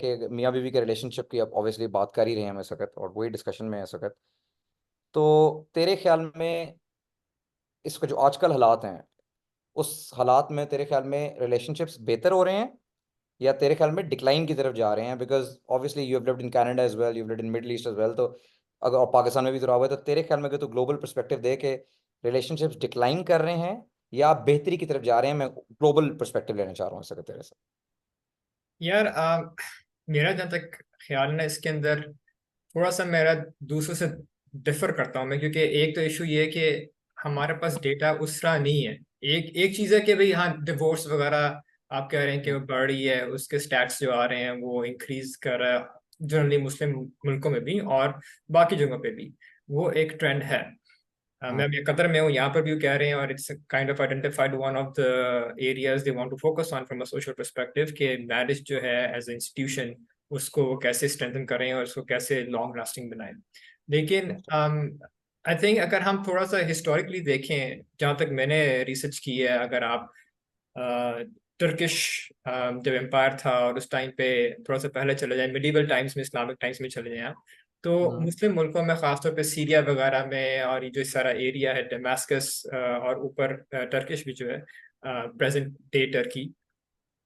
कि मियाँ बीवी के रिलेशनशिप की अब ऑब्वियसली बात कर ही रहे हैं हम इस वक्त, और वही डिस्कशन में है इस वक्त। तो तेरे ख्याल में इसका जो आजकल हालात हैं, उस हालात में तेरे ख्याल में रिलेशनशिप्स बेहतर हो रहे हैं या तेरे ख्याल में डिक्लाइन की तरफ जा रहे हैं? Because obviously you have lived in Canada as well, you have lived in Middle East as well, तो अगर और पाकिस्तान में भी तो रहा हुआ है, तो तेरे ख्याल में अगर तू ग्लोबल पर्सपेक्टिव दे के रिलेशनशिप्स डिक्लाइन कर रहे हैं या बेहतरी की तरफ जा रहे हैं, मैं ग्लोबल पर्सपेक्टिव लेना चाह रहा हूँ इस वक्त तेरे से। यार मेरा जहाँ तक ख्याल है ना, इसके अंदर थोड़ा सा मेरा दूसरों से डिफर करता हूँ मैं, क्योंकि एक तो इशू ये है कि हमारे पास डेटा उस तरह नहीं है। एक एक चीज़ है कि भाई हाँ, डिवोर्स वगैरह आप कह रहे हैं कि वो बढ़ रही है, उसके स्टैट्स जो आ रहे हैं वो इंक्रीज कर रहा है जनरली मुस्लिम मुल्कों में भी और बाकी जगहों पे भी। वो एक ट्रेंड है। मैं हम्म। अभी कतर में हूँ, यहाँ पर भी कह रहे हैं, और it's kind of identified one of the areas they want to focus on from a social perspective, कि मैरिज जो है एज ए इंस्टीट्यूशन उसको वो कैसे स्ट्रेंथन करें और उसको कैसे लॉन्ग लास्टिंग बनाएं। लेकिन आई थिंक अगर हम थोड़ा सा हिस्टोरिकली देखें, जहाँ तक मैंने रिसर्च की है, अगर आप टर्किश जब एम्पायर था और उस टाइम पे थोड़ा सा पहले चले जाए, मिडीवल टाइम्स में, इस्लामिक टाइम्स में चले जाए, तो हम्म। मुस्लिम मुल्कों में खासतौर पे सीरिया वगैरह में, और ये जो सारा एरिया है डमास्कस और ऊपर टर्किश भी जो है, प्रेजेंट डे टर्की,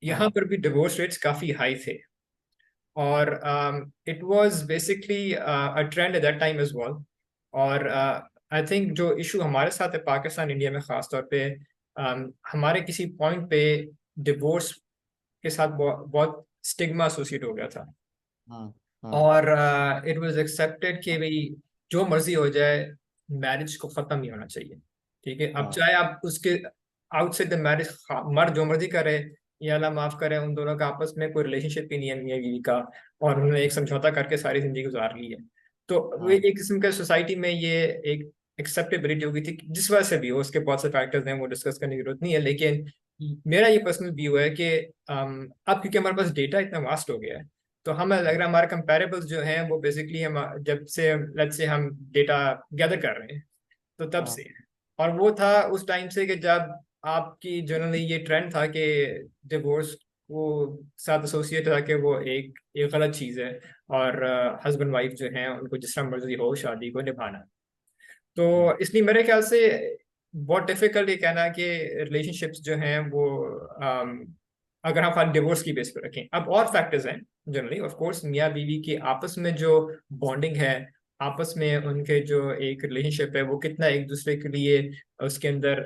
यहाँ हम्म। पर भी डिवोर्स रेट्स काफी हाई थे। और it was basically a trend at that time as well. और आई थिंक जो इशू हमारे साथ है पाकिस्तान इंडिया में खास तौर पे, हमारे किसी पॉइंट पे डिवोर्स के साथ बहुत स्टिग्मा एसोसिएट हो गया था। हम्म। हम्म। और इट वाज एक्सेप्टेड कि भाई जो मर्जी हो जाए, मैरिज को खत्म नहीं होना चाहिए। ठीक है, अब हम्म। चाहे आप उसके आउटसाइड द मैरिज मर्द जो मर्जी करे, या अल्लाह माफ करे उन दोनों का आपस में कोई रिलेशनशिप ही नहीं है मियां बीवी का, और उन्होंने एक समझौता करके सारी जिंदगी गुजार ली है, तो वे हम्म। एक किस्म का सोसाइटी में ये एक एक्सेप्टेबिलिटी हो गई थी, जिस वजह से भी हो, उसके बहुत से फैक्टर्स हैं, वो डिस्कस करने की जरूरत नहीं है। लेकिन मेरा ये पर्सनल व्यू है कि अब क्योंकि हमारे पास डेटा इतना वास्ट हो गया है, तो हमें लग रहा है हमारे कंपेरेबल्स जो हैं वो बेसिकली हम जब से लेट्स से हम डेटा गैदर कर रहे हैं, तो तब हम्म। से। और वो था उस टाइम से कि जब आपकी जनरली ये ट्रेंड था कि डिवोर्स को साथ एसोसिएट था कि वो एक एक गलत चीज़ है, और हस्बैंड वाइफ जो हैं उनको जिस तरह मर्जी हो शादी को निभाना है। हम्म। तो इसलिए मेरे ख्याल से बहुत डिफिकल्ट ये कहना कि रिलेशनशिप्स जो हैं वो अगर हम खाली डिवोर्स की बेस पर रखें। अब और फैक्टर्स हैं जनरली, ऑफ कोर्स मियाँ बीवी की आपस में जो बॉन्डिंग है, आपस में उनके जो एक रिलेशनशिप है वो कितना एक दूसरे के लिए उसके अंदर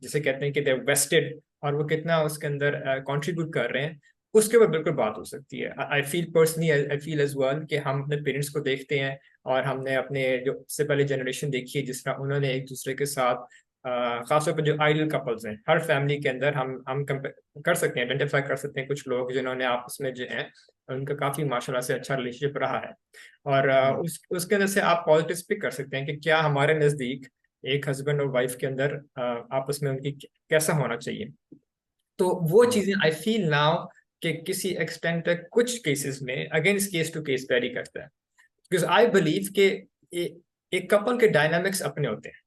जिसे कहते हैं कि दे वेस्टेड, और वो कितना उसके अंदर कंट्रीब्यूट कर रहे हैं, उसके ऊपर बिल्कुल बात हो सकती है। I feel personally, I feel as well कि हम अपने पेरेंट्स को देखते हैं, और हमने अपने जो से पहले जनरेशन देखी है जिस तरह उन्होंने एक दूसरे के साथ खासतौर पर जो आइडल कपल्स हैं हर फैमिली के अंदर, हम कर सकते हैं, आइडेंटिफाई कर सकते हैं कुछ लोग जिन्होंने आपस में जो है उनका काफी माशाल्लाह से अच्छा रिलेशनशिप रहा है। और हम्म। उसके अंदर से आप पॉजिटिव्स पिक कर सकते हैं कि क्या हमारे नजदीक एक हस्बैंड और वाइफ के अंदर आपस में उनकी कैसा होना चाहिए। तो वो हम्म। चीजें आई फील नाउ कि किसी एक्सटेंट तक कुछ केसेस में against case to case vary करता है, बिकॉज आई बिलीव कि एक कपल के डायनामिक्स अपने होते हैं।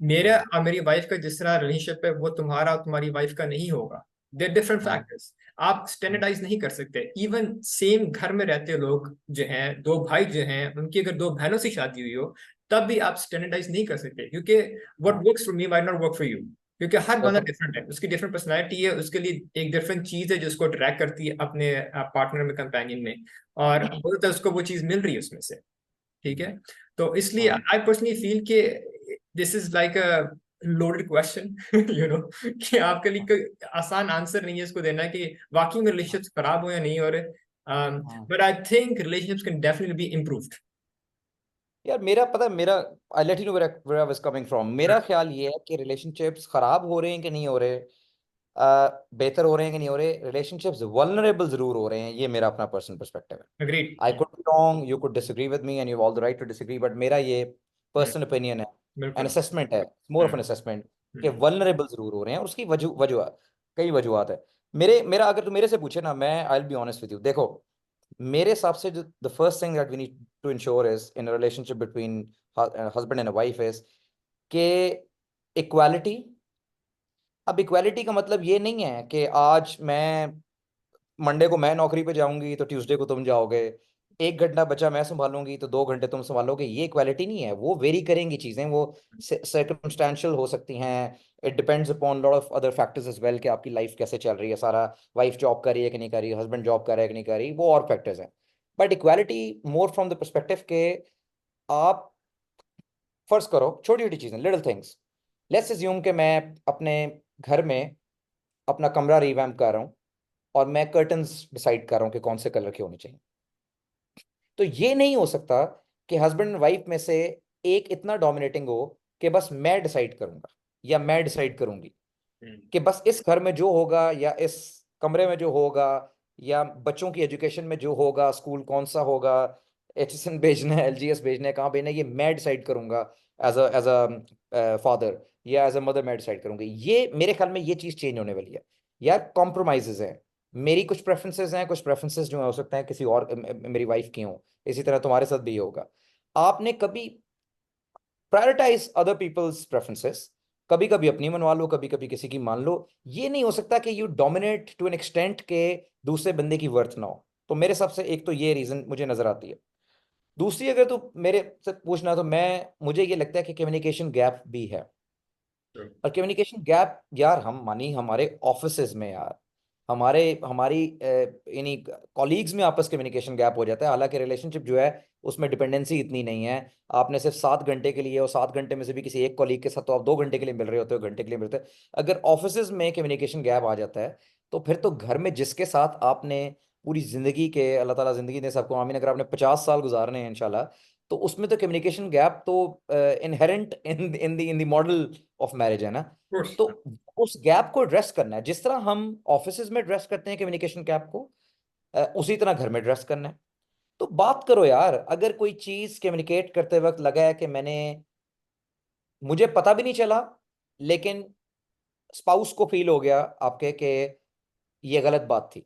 मेरा हम्म। और मेरी वाइफ का जिस तरह रिलेशनशिप है वो तुम्हारा और तुम्हारी वाइफ का नहीं होगा। There different hmm. फैक्टर्स, आप स्टैंडर्डाइज नहीं कर सकते। इवन सेम घर में रहते लोग जो हैं, दो भाई जो हैं, उनकी अगर दो बहनों से शादी हुई हो, तब भी आप स्टैंडर्डाइज नहीं कर सकते, क्योंकि what works for me might not work for you. क्योंकि हर बंदा Definitely. डिफरेंट है, उसकी डिफरेंट पर्सनैलिटी है, उसके लिए एक डिफरेंट चीज है जिसको अट्रैक्ट करती है अपने पार्टनर में, कंपेनियन में, और हो सकता है उसको वो चीज मिल रही है उसमें से। ठीक है, तो इसलिए हम्म। आई पर्सनली फील कि this is like a loaded question, you know, कि आपके लिए कोई आसान आंसर नहीं है इसको देना कि वाकई में रिलेशंस खराब हो या नहीं हो रहे। Hmm. But I think relationships can definitely be improved. यार मेरा पता है, मेरा I let you know where I was coming from. मेरा ख्याल ये है कि रिलेशनशिप्स खराब हो रहे हैं कि नहीं हो रहे, बेहतर हो रहे हैं कि नहीं हो रहे, रिलेशनशिप्स वल्नरेबल जरूर हो रहे हैं, ये मेरा अपना पर्सनल पर्सपेक्टिव है। Agreed. I could be wrong, you could disagree with me and you all the right to disagree, but मेरा ये पर्सनल ओपिनियन है, एन बिल्कुल। असेसमेंट है, more of hmm, an assessment, कि हम्म, वल्नरेबल जरूर हो रहे हैं। और उसकी वजह कई वजूहत है। मेरा अगर तू मेरे से पूछे ना, मैं I will be honest with you. देखो, मेरे हिसाब से जो the first thing that we need to ensure is in relationship between husband and wife is के इक्वालिटी अब इक्वालिटी का मतलब ये नहीं है कि आज मैं मंडे को मैं नौकरी पे जाऊंगी तो ट्यूसडे को तुम जाओगे, 1 घंटा बचा मैं संभालूंगी तो 2 घंटे तुम संभालोगे, ये इक्वालिटी नहीं है। वो वेरी करेंगी चीजें, वो सर्कमस्टेंशियल हो सकती हैं। It depends upon lot of other factors as well, कि आपकी लाइफ कैसे चल रही है सारा, वाइफ जॉब कर रही है कि नहीं कर रही, हस्बैंड जॉब कर रहा है कि नहीं कर रही, वो और फैक्टर्स हैं। But equality more from the perspective के आप फर्ज करो छोटी छोटी चीजें, लिटिल थिंग्स। लेट्स अज्यूम कि मैं अपने घर में अपना कमरा रिवैम्प कर रहा हूँ और मैं कर्टन्स डिसाइड कर रहा हूँ कि कौन से कलर के होने चाहिए। तो ये नहीं हो सकता कि हस्बैंड एंड वाइफ में से एक इतना डोमिनेटिंग हो कि बस मैं डिसाइड करूंगा या मैं डिसाइड करूंगी, कि बस इस घर में जो होगा या इस कमरे में जो होगा या बच्चों की एजुकेशन में जो होगा, स्कूल कौन सा होगा, HSN भेजना है, LGS भेजना है, कहाँ भेजना है, ये मैं डिसाइड करूंगा एज अ फादर, या एज अ मदर मैं डिसाइड करूंगी। ये मेरे ख्याल में ये चीज़ चेंज होने वाली है यार। कॉम्प्रोमाइजेज हैं, मेरी कुछ प्रेफरेंसेस हैं, कुछ प्रेफरेंसेस जो है हो सकता है किसी और मेरी वाइफ की हो, इसी तरह तुम्हारे साथ भी ये होगा। आपने कभी प्रायोरिटाइज अदर पीपल्स प्रेफरेंसेस, कभी कभी अपनी मनवा लो, कभी कभी किसी की मान लो। ये नहीं हो सकता कि you dominate to an extent के दूसरे बंदे की वर्थ ना हो। तो मेरे हिसाब से एक तो ये रीजन मुझे नजर आती है। दूसरी अगर तो मेरे से पूछना तो मैं मुझे ये लगता है कि कम्युनिकेशन गैप भी है। और कम्युनिकेशन गैप यार, हम मानी हमारे ऑफिसेज में यार, हमारे हमारी यानी कॉलीग्स में आपस कम्युनिकेशन गैप हो जाता है। हालांकि रिलेशनशिप जो है उसमें डिपेंडेंसी इतनी नहीं है। आपने सिर्फ 7 घंटे के लिए, और 7 घंटे में से भी किसी एक कॉलीग के साथ तो आप 2 घंटे के लिए मिल रहे होते हो, घंटे के लिए मिलते हो। अगर ऑफिसेज में कम्युनिकेशन गैप आ जाता है तो फिर तो घर में जिसके साथ आपने पूरी जिंदगी के, अल्लाह ताला जिंदगी दे सबको आमीन, अगर आपने 50 साल गुजारने हैं इंशाल्लाह, तो उसमें तो कम्युनिकेशन गैप तो inherent in the model of marriage है ना। कोर्स। तो उस गैप को एड्रेस करना है, जिस तरह हम ऑफिसेज में एड्रेस करते हैं कम्युनिकेशन गैप को, उसी तरह घर में एड्रेस करना है। तो बात करो यार, अगर कोई चीज कम्युनिकेट करते वक्त लगा है कि मुझे पता भी नहीं चला, लेकिन स्पाउस को फील हो गया आपके कि ये गलत बात थी,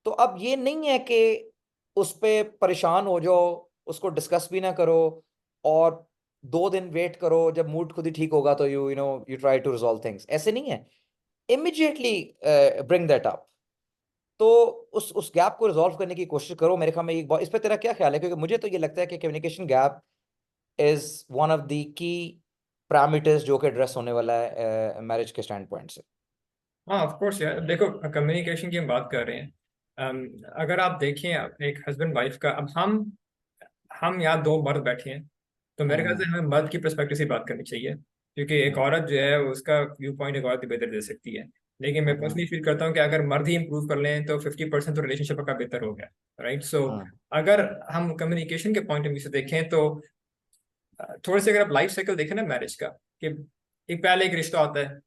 तो अब ये नहीं है कि उस पे परेशान हो जाओ, उसको डिस्कस भी ना करो, और 2 दिन वेट करो, जब मूड खुद ही ठीक होगा तो you try to resolve things. ऐसे नहीं है, इमिडिएटली ब्रिंग दैट अप। तो उस गैप को रिजॉल्व करने की कोशिश करो। मेरे ख्याल में एक बात इस पे तेरा क्या ख्याल है, क्योंकि मुझे तो ये लगता है कि communication gap is one of the key parameters जो कि एड्रेस होने वाला है मैरिज के स्टैंड पॉइंट से। हाँ ऑफ कोर्स यार, देखो कम्युनिकेशन की हम बात कर रहे हैं। अगर आप देखें एक हस्बैंड वाइफ का, अब हम यहाँ दो मर्द बैठे हैं, तो मेरे ख्याल से हम्म। हमें मर्द की पर्सपेक्टिव से बात करनी चाहिए, क्योंकि एक हम्म। औरत जो है उसका व्यू पॉइंट एक औरत ही बेहतर दे सकती है। लेकिन मैं हम्म। पर्सनली फील करता हूँ कि अगर मर्द ही इंप्रूव कर लें तो 50% तो रिलेशनशिप का बेहतर हो गया। राइट, सो हम्म। अगर हम कम्युनिकेशन के पॉइंट ऑफ व्यू से देखें तो थोड़े से अगर आप लाइफ साइकिल देखें ना मैरिज का, कि एक पहले एक रिश्ता होता है,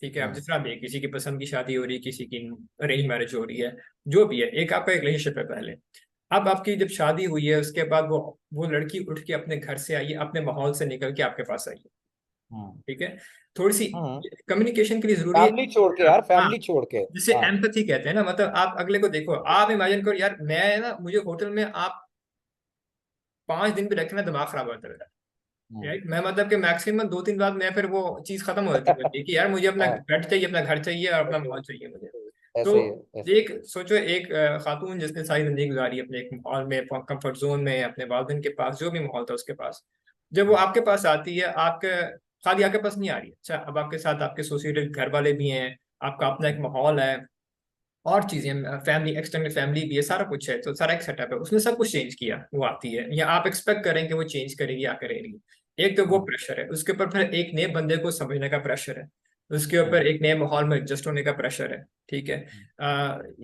ठीक है, अब हम्म। जिस तरह भी है, किसी की पसंद की शादी हो रही है, किसी की अरेंज मैरिज हो रही है, जो भी है, एक आपका एक रिलेशनशिप है पहले। अब आपकी जब शादी हुई है उसके बाद वो लड़की उठ के अपने घर से आई है, अपने माहौल से निकल के आपके पास आई है, हम्म। ठीक है। थोड़ी सी हम्म। कम्युनिकेशन के लिए जरूरी है। फैमिली छोड़ के यार, हाँ, फैमिली छोड़ के। जिसे हाँ। एम्पैथी कहते हैं ना, मतलब आप अगले को देखो, आप इमेजिन करो यार, मैं ना, मुझे होटल में आप 5 दिन भी रखे ना, दिमाग खराब होता है। हम्म। राइट, मैं मतलब कि मैक्सिमम 2-3 बार मैं फिर वो चीज खत्म हो जाती है मुझे, कि यार मुझे अपना हाँ, बेड चाहिए, अपना घर चाहिए और अपना माहौल चाहिए मुझे। तो ऐसे ही है, ऐसे। एक सोचो, एक खातून जिसने सारी जिंदगी गुजारी अपने एक माहौल में, कंफर्ट जोन में, अपने वालिदैन के पास जो भी माहौल था उसके पास, जब वो आपके पास आती है, आपके खाली आपके पास नहीं आ रही है, अच्छा, अब आपके साथ आपके एसोसिएटेड घर वाले भी हैं, आपका अपना एक माहौल है, और चीजें, फैमिली, एक्सटेंडेड फैमिली भी है, सारा कुछ है, तो सारा एक सेटअप है, उसने सब कुछ चेंज किया, वो आती है, या आप एक्सपेक्ट करें कि वो चेंज करेगी या करेगी। एक तो वो हम्म। प्रेशर है, उसके ऊपर फिर एक नए बंदे को समझने का प्रेशर है, उसके हम्म। ऊपर एक नए माहौल में एडजस्ट होने का प्रेशर है, ठीक है।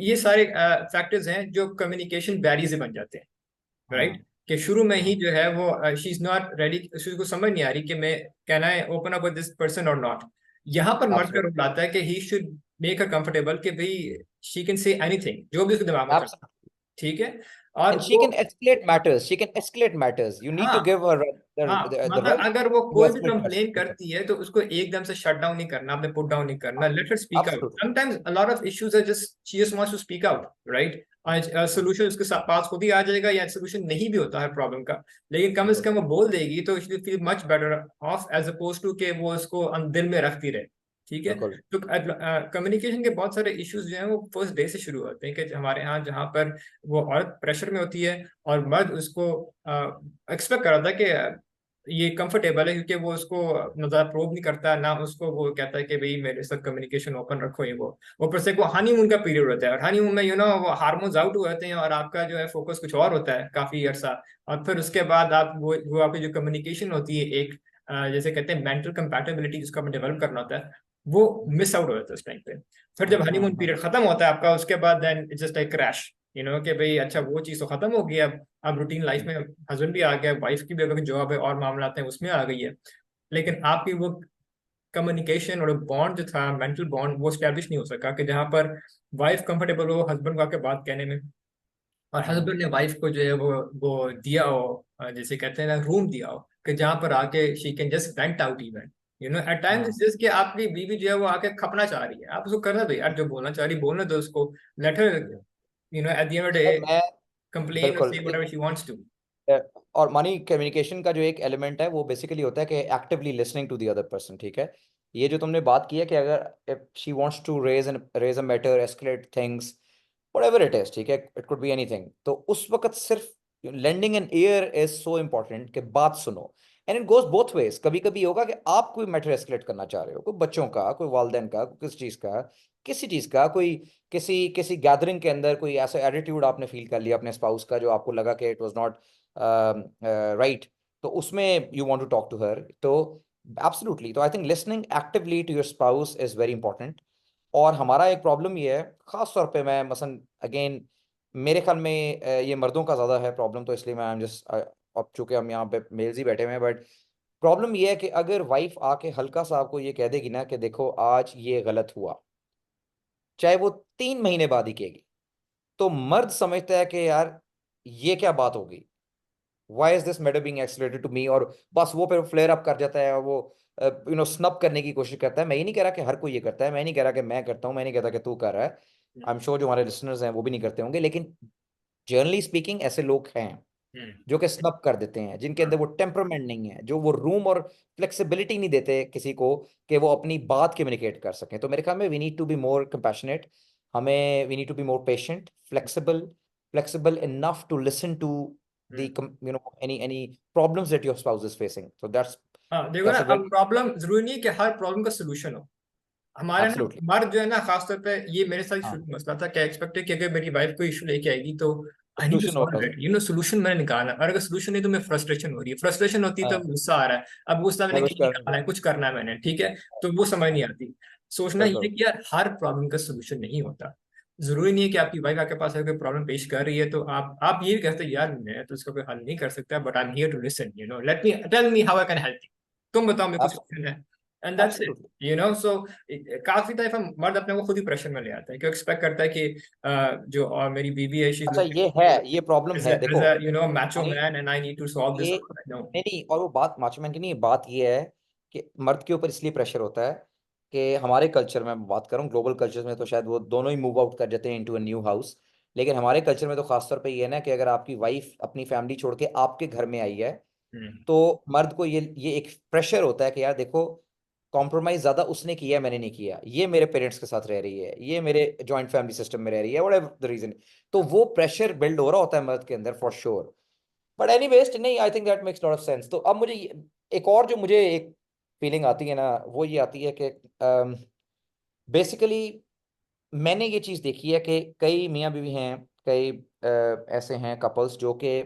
ये सारे फैक्टर्स हैं जो कम्युनिकेशन बैरियर से बन जाते हैं। हम्म। राइट, कि शुरू में ही हम्म। जो है वो शी इज नॉट रेडी, उसको समझ नहीं आ रही कि मैं, can I open up with this person और नॉट। यहाँ पर मर्द का Absolutely. रोल आता है कि he should make her comfortable, कि भाई शी कैन से एनीथिंग जो भी उसके दिमाग में चल, Absolutely. ठीक है। और And she वो, can escalate matters. She can escalate matters. You need to हाँ, give her हाँ, the मतलब right अगर वो to कोई भी escalate matters. कंप्लेन करती है तो उसको एकदम से शट डाउन नहीं करना, आपने पुट डाउन नहीं करना, let her speak out. Absolutely. Sometimes a lot of issues are just she just wants to speak out, right. Solution उसके पास खुद ही आ जाएगा, या सोल्यूशन नहीं भी होता है प्रॉब्लम का, लेकिन कम से कम वो बोल देगी तो she feel much better off, as opposed to के वो उसको दिल में रखती रहे। ठीक है। बिल्कुल। तो कम्युनिकेशन के बहुत सारे इश्यूज जो हैं वो फर्स्ट डे से शुरू होते हैं, कि हमारे यहाँ जहाँ पर वो औरत प्रेशर में होती है और मर्द उसको एक्सपेक्ट कर रहा था कि ये कंफर्टेबल है, क्योंकि वो उसको ना ज्यादा प्रोब नहीं करता, ना उसको वो कहता है कि भाई मेरे साथ कम्युनिकेशन ओपन रखो, ये वो ऊपर से वो हनीमून का पीरियड होता है, और हनीमून में वो हार्मोन्स आउट हो जाते हैं और आपका जो है फोकस कुछ और होता है काफी अरसा। और फिर उसके बाद आप वो आपकी जो कम्युनिकेशन होती है, एक जैसे कहते हैं मेंटल कंपैटिबिलिटी जिसको हमें डेवलप करना होता है, वो मिस आउट हो जाता है उस टाइम पे। फिर जब हनीमून पीरियड खत्म होता है आपका, उसके बाद then it's just like crash, कि भाई अच्छा वो चीज तो खत्म हो गई, अब रूटीन लाइफ में हस्बैंड भी आ गया, वाइफ की भी अगर जॉब है और मामला आते हैं उसमें आ गई है, लेकिन आपकी वो कम्युनिकेशन और बॉन्ड जो था, मेंटल बॉन्ड, वो स्टैब्लिश नहीं हो सका, कि जहां पर वाइफ कंफर्टेबल हो हस्बैंड को आके बात कहने में, और हस्बैंड ने वाइफ को जो है वो दिया हो, जैसे कहते हैं ना, रूम दिया हो, कि जहां पर आके she can just vent out even, at times it's just कि आपकी बीवी जो है वो आके खपना चाह रही है, आप उसको करना दो यार, जो बोलना चाह रही बोलने दो उसको, let her at the end of the day मैं कंप्लेन और बिल्कुल से व्हाटएवर शी वांट्स टू। और मनी कम्युनिकेशन का जो एक एलिमेंट है वो बेसिकली होता है कि actively listening to the other person, ठीक है। ये जो तुमने बात की है कि अगर if she wants to raise a matter, escalate things, whatever it is, ठीक है, इट कुड बी एनीथिंग, तो उस वक्त सिर्फ lending an ear is so important कि बात सुनो। And it goes both ways. कभी कभी होगा कि आप कोई मैटर एस्केलेट करना चाह रहे हो, कोई बच्चों का, कोई वालदेन का, कोई किसी चीज का, कोई किसी किसी गैदरिंग के अंदर कोई ऐसा एटीट्यूड आपने फील कर लिया अपने स्पाउस का जो आपको लगा कि इट वाज नॉट राइट, तो उसमें you want to talk to her, तो एब्सोल्युटली। तो I think listening actively to your spouse is very important. और हमारा एक प्रॉब्लम ये है, खास तौर पे मैं मसन अगेन, मेरे ख्याल में ये मर्दों का ज़्यादा है प्रॉब्लम, तो इसलिए मैं आई एम जस्ट, अब चूंकि हम यहाँ पे मेल्स ही बैठे हुए हैं, बट प्रॉब्लम ये है कि अगर वाइफ आके हल्का सा आपको ये कह देगी ना कि देखो आज ये गलत हुआ, चाहे वो 3 महीने बाद ही कहेगी, तो मर्द समझता है कि यार ये क्या बात होगी, why is this matter being escalated to me, और बस वो फिर फ्लेयर अप कर जाता है, और वो स्नब करने की कोशिश करता है। मैं ये नहीं कह रहा कि हर कोई ये करता है, मैं नहीं कह रहा कि मैं करता हूँ, मैं नहीं कहता कि तू कर रहा है, आई एम श्योर जो हमारे लिसनर्स हैं वो भी नहीं करते होंगे, लेकिन जनरली स्पीकिंग ऐसे लोग हैं जो कि स्नब कर देते हैं, जिनके अंदर वो टेम्परमेंट नहीं है, जो वो रूम और फ्लेक्सिबिलिटी नहीं देते किसी को कि वो अपनी बात कम्युनिकेट कर सकें। तो मेरे ख्याल में we need to be more compassionate, हमें we need to be more patient, flexible, flexible enough to listen to the any problems that your spouse is facing. So हाँ देखो ना, that's a अब very प्रॉब्लम जरूरी नहीं है कि हर problem का सोल्यूशन हो। हमारे ना absolutely मर्द जो है ना, खासतौर पे ये मेरे साथ हाँ, शुरू में मसला था, क्या एक्सपेक्ट है कि अगर मेरी वाइफ कोई इशू लेके आएगी तो आई नीड टू solution होगा सॉल्व इट, उसका। सोल्यूशन मैंने निकालना है। और अगर सोल्यूशन नहीं तो मैं फ्रस्ट्रेशन हो रही है, फ्रस्ट्रेशन होती है तो हाँ, गुस्सा आ रहा है, अब गुस्सा मैंने मैं कुछ कहीं कर निकालना है, कुछ करना है मैंने, ठीक है, तो वो समझ नहीं आती। सोचना ये है बिल्कुल। कि यार हर प्रॉब्लम का सोल्यूशन नहीं होता। जरूरी नहीं है कि आपकी वाइफ आपके पास अगर कोई प्रॉब्लम पेश कर रही है तो आप ये भी कहते हैं यार मैं तो इसका कोई हल नहीं कर सकता, but I am here to listen, let me tell me how I can help you, तुम बताओ मेरे कुछ ऑप्शन है, and that's it. Absolutely. So काफी दफा मर्द अपने को खुद ही प्रेशर में ले आता है, क्यों एक्सपेक्ट करता है कि जो और मेरी बीवी है, शी इज अच्छा, लुकिंग ये एट है, मी ये प्रॉब्लम एज है, देखो अ मैचो यानी man, and I need to solve this. ये नो। नहीं नहीं, और वो बात माचोमैन की नहीं, बात ये है कि मर्द के ऊपर इसलिए प्रेशर होता है कि हमारे कल्चर में, मैं बात करूं ग्लोबल कल्चर में तो शायद वो दोनों ही मूव आउट कर जाते हैं इनटू अ न्यू हाउस, लेकिन हमारे कल्चर में तो खासतौर पे ये है ना कि अगर आपकी वाइफ अपनी फैमिली छोड़ के आपके घर में आई है, हम्म। तो मर्द को ये एक प्रेशर होता है कि यार देखो, कॉम्प्रोमाइज ज्यादा उसने किया है, मैंने नहीं किया, ये मेरे पेरेंट्स के साथ रह रही है, ये मेरे जॉइंट फैमिली सिस्टम में रह रही है, व्हाटएवर द रीजन, तो वो प्रेशर बिल्ड हो रहा होता है मर्द के अंदर for sure. But anyways नहीं, I think that makes lot of sense. तो अब मुझे एक और जो मुझे एक फीलिंग आती है ना, वो ये आती है कि बेसिकली मैंने ये चीज़ देखी है कि कई मियाँ बीवी हैं, कई ऐसे हैं कपल्स जो कि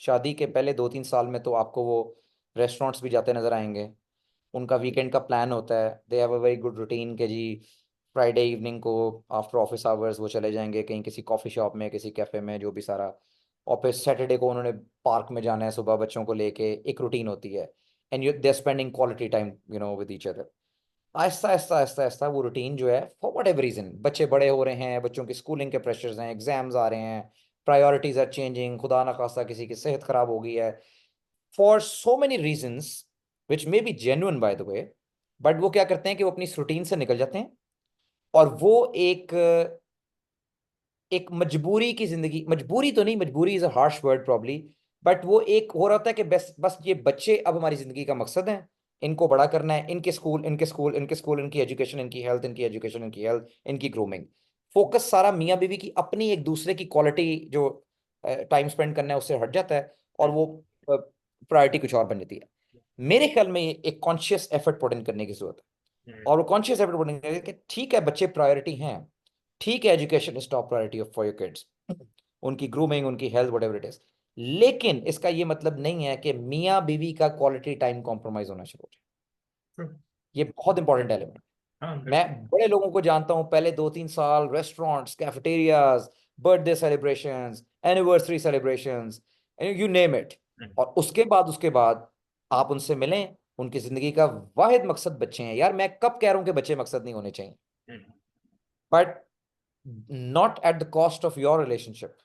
शादी के पहले 2-3 साल में तो आपको वो रेस्टोरेंट्स भी जाते नजर आएंगे, उनका वीकेंड का प्लान होता है, they have a very good routine के जी, फ्राइडे इवनिंग को आफ्टर ऑफिस आवर्स वो चले जाएंगे कहीं किसी कॉफ़ी शॉप में, किसी कैफ़े में, जो भी सारा। और फिर सैटरडे को उन्होंने पार्क में जाना है सुबह बच्चों को लेके, एक रूटीन होती है, and you they spending quality time with each other. Aahista Aahista Aahista Aahista वो रूटीन जो है, फॉर वट एवर रीजन, बच्चे बड़े हो रहे हैं, बच्चों की स्कूलिंग के प्रेशर्स हैं, एग्जाम्स आ रहे हैं, प्रायोरिटीज आर चेंजिंग, खुदा ना खास्ता किसी की सेहत खराब हो गई है, for so many reasons which may be genuine by the way, but वो क्या करते हैं कि वो अपनी रूटीन से निकल जाते हैं, और वो एक एक मजबूरी की जिंदगी, मजबूरी तो नहीं, मजबूरी is a harsh word probably, but वो एक हो रहा होता है कि बस बस ये बच्चे अब हमारी जिंदगी का मकसद हैं, इनको बड़ा करना है, इनके स्कूल, इनके स्कूल, इनके स्कूल, इनकी एजुकेशन, इनकी हेल्थ, इनकी एजुकेशन, इनकी हेल्थ, इनकी ग्रूमिंग। फोकस सारा मियाँ बीवी की अपनी एक दूसरे की क्वालिटी जो टाइम स्पेंड करना है उससे हट जाता है, और वो प्रायोरिटी कुछ और बन जाती है। मेरे ख्याल में एक कॉन्शियस एफर्ट पुट इन करने की जरूरत है, और वो कॉन्शियस एफर्ट पुट इन करने कि ठीक है बच्चे प्रायोरिटी हैं, ठीक है education is top priority of for your kids, उनकी ग्रूमिंग, उनकी हेल्थ, व्हाटएवर इट इज, लेकिन इसका ये मतलब नहीं है कि मियाँ बीवी का क्वालिटी टाइम कॉम्प्रोमाइज होना शुरू हो जाए। ये बहुत इंपॉर्टेंट एलिमेंट। हाँ मैं बिल्कुल। बड़े लोगों को जानता हूं, पहले 2-3 साल restaurants, cafeterias, birthday celebrations, anniversary celebrations, you name it, और उसके बाद आप उनसे मिलें, उनकी जिंदगी का वाहिद मकसद बच्चे हैं। यार मैं कब कह रहा हूं कि बच्चे मकसद नहीं होने चाहिए, but not at the cost of your relationship,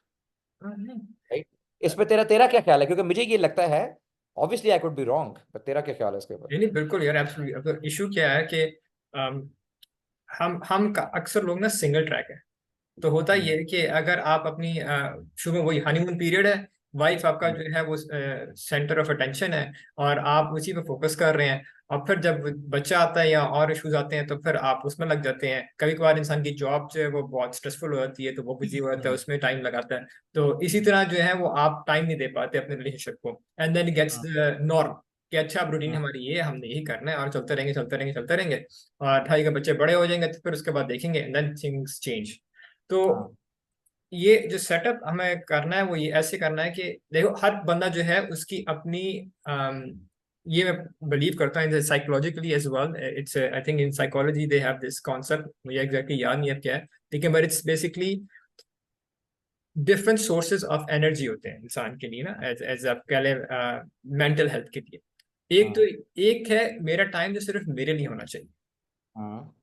नहीं राइट? इस पे तेरा तेरा क्या ख्याल है? क्योंकि मुझे ये लगता है, obviously I could be wrong, but तेरा क्या ख्याल है इसके ऊपर? नहीं, बिल्कुल यार, एब्सोल्युटली। अब इशू क्या है कि अक्सर लोग ना सिंगल ट्रैक है। तो होता हम्म, ये है कि अगर आप अपनी शुरू में वही हनीमून पीरियड है, वाइफ आपका हम्म, जो है वो सेंटर ऑफ अटेंशन है, और आप उसी पे फोकस कर रहे हैं। और फिर जब बच्चा आता है या और इश्यूज आते हैं तो फिर आप उसमें लग जाते हैं। कभी कभार इंसान की जॉब जो है वो बहुत स्ट्रेसफुल हो जाती है, तो वो बिजी हो जाता है, हम्म, उसमें टाइम लगाता है। तो इसी तरह जो है वो आप टाइम नहीं दे पाते अपने रिलेशनशिप को, and then gets hmm, the norm कि अच्छा अब रूटीन हम्म, हमारी ये है, हमने यही करना है, और चलते रहेंगे चलते रहेंगे चलते रहेंगे। और ढाई के बच्चे बड़े हो जाएंगे तो फिर उसके बाद देखेंगे, देन थिंग्स चेंज। तो हाँ, ये जो सेटअप हमें करना है वो ये ऐसे करना है कि देखो, हर बंदा जो है उसकी अपनी ये मैं बिलीव करता हूँ psychologically as well. It's I think in psychology they have this concept, मुझे एग्जैक्टली याद नहीं है क्या है, लेकिन but it's basically different sources of energy होते हैं इंसान के लिए ना, एज एज आप कह लें मेंटल हेल्थ के लिए। एक तो हाँ, एक है मेरा टाइम जो सिर्फ मेरे लिए होना चाहिए, हाँ,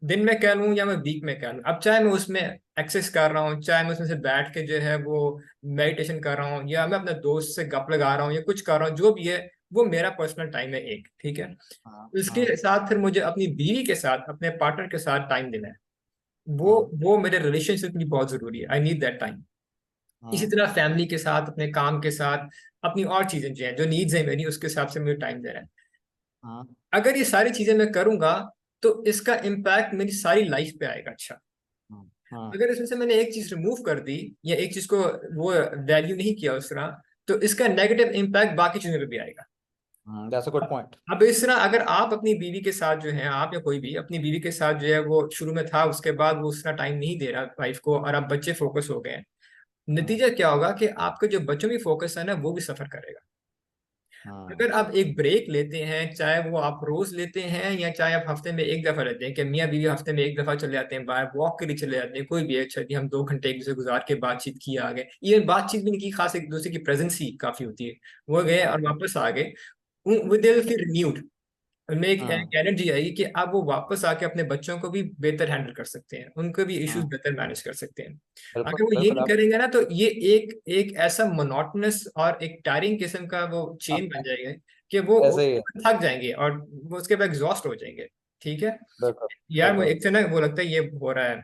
दिन में कह लूँ या मैं वीक में कह लूँ। अब चाहे मैं उसमें एक्सेस कर रहा हूँ, चाहे मैं उसमें से बैठ के जो है वो मेडिटेशन कर रहा हूँ, या मैं अपने दोस्त से गप लगा रहा हूँ या कुछ कर रहा हूँ, जो भी है वो मेरा पर्सनल टाइम है एक, ठीक है। हाँ, हाँ, इसके साथ फिर मुझे अपनी बीवी के साथ, अपने पार्टनर के साथ टाइम देना है। वो हाँ, वो मेरे रिलेशनशिप के लिए बहुत जरूरी है, आई नीड दैट टाइम। इसी हाँ, तरह फैमिली के साथ, अपने काम के साथ, अपनी और चीजें जो है, जो नीड्स है मेरी, उसके हिसाब से मुझे टाइम देना है। हाँ, अगर ये सारी चीजें मैं करूंगा तो इसका इम्पैक्ट मेरी सारी लाइफ पे आएगा। अच्छा, हाँ, हाँ, अगर इसमें से मैंने एक चीज रिमूव कर दी या एक चीज को वो वैल्यू नहीं किया उस तरह, तो इसका नेगेटिव इम्पैक्ट बाकी चीजों पे भी आएगा। That's a good point. अब इस तरह अगर आप अपनी बीवी के साथ जो है, आप या कोई भी अपनी बीवी के साथ जो है वो शुरू में था, उसके बाद वो उस तरह टाइम नहीं दे रहा वाइफ को, और अब बच्चे फोकस हो गए हैं, हाँ, नतीजा क्या होगा कि आपके जो बच्चों में फोकस है ना वो भी सफर करेगा। हाँ, अगर आप एक ब्रेक लेते हैं, चाहे वो आप रोज लेते हैं या चाहे आप हफ्ते में एक दफा लेते हैं, कि मियाँ बीवी हफ्ते में एक दफा चले जाते हैं बाहर वॉक के लिए, चले जाते हैं, कोई भी है, अच्छा जी हम 2 घंटे एक दूसरे गुजार के बातचीत किए आ गए, ये बातचीत भी नहीं की खास, एक दूसरे की प्रेजेंस ही काफी होती है, वो गए और हाँ, वापस आ गए, वो दे विल फील रिन्यूड। उनमें हाँ, एक एनर्जी आएगी कि अब वो वापस आके अपने बच्चों को भी बेहतर हैंडल कर सकते हैं, उनके भी इश्यूज हाँ, बेहतर मैनेज कर सकते हैं। बिल्कुल अगर वो ये बिल्कुल। नहीं आप करेंगे ना तो ये एक एक ऐसा मोनोटोनस और एक टायरिंग किस्म का वो चेन बन जाएगा कि वो ऐसे ही है। थक जाएंगे और वो उसके बाद एग्जॉस्ट हो जाएंगे। ठीक है बिल्कुल यार, वो बिल्कुल। एक से ना वो लगता है ये हो रहा है,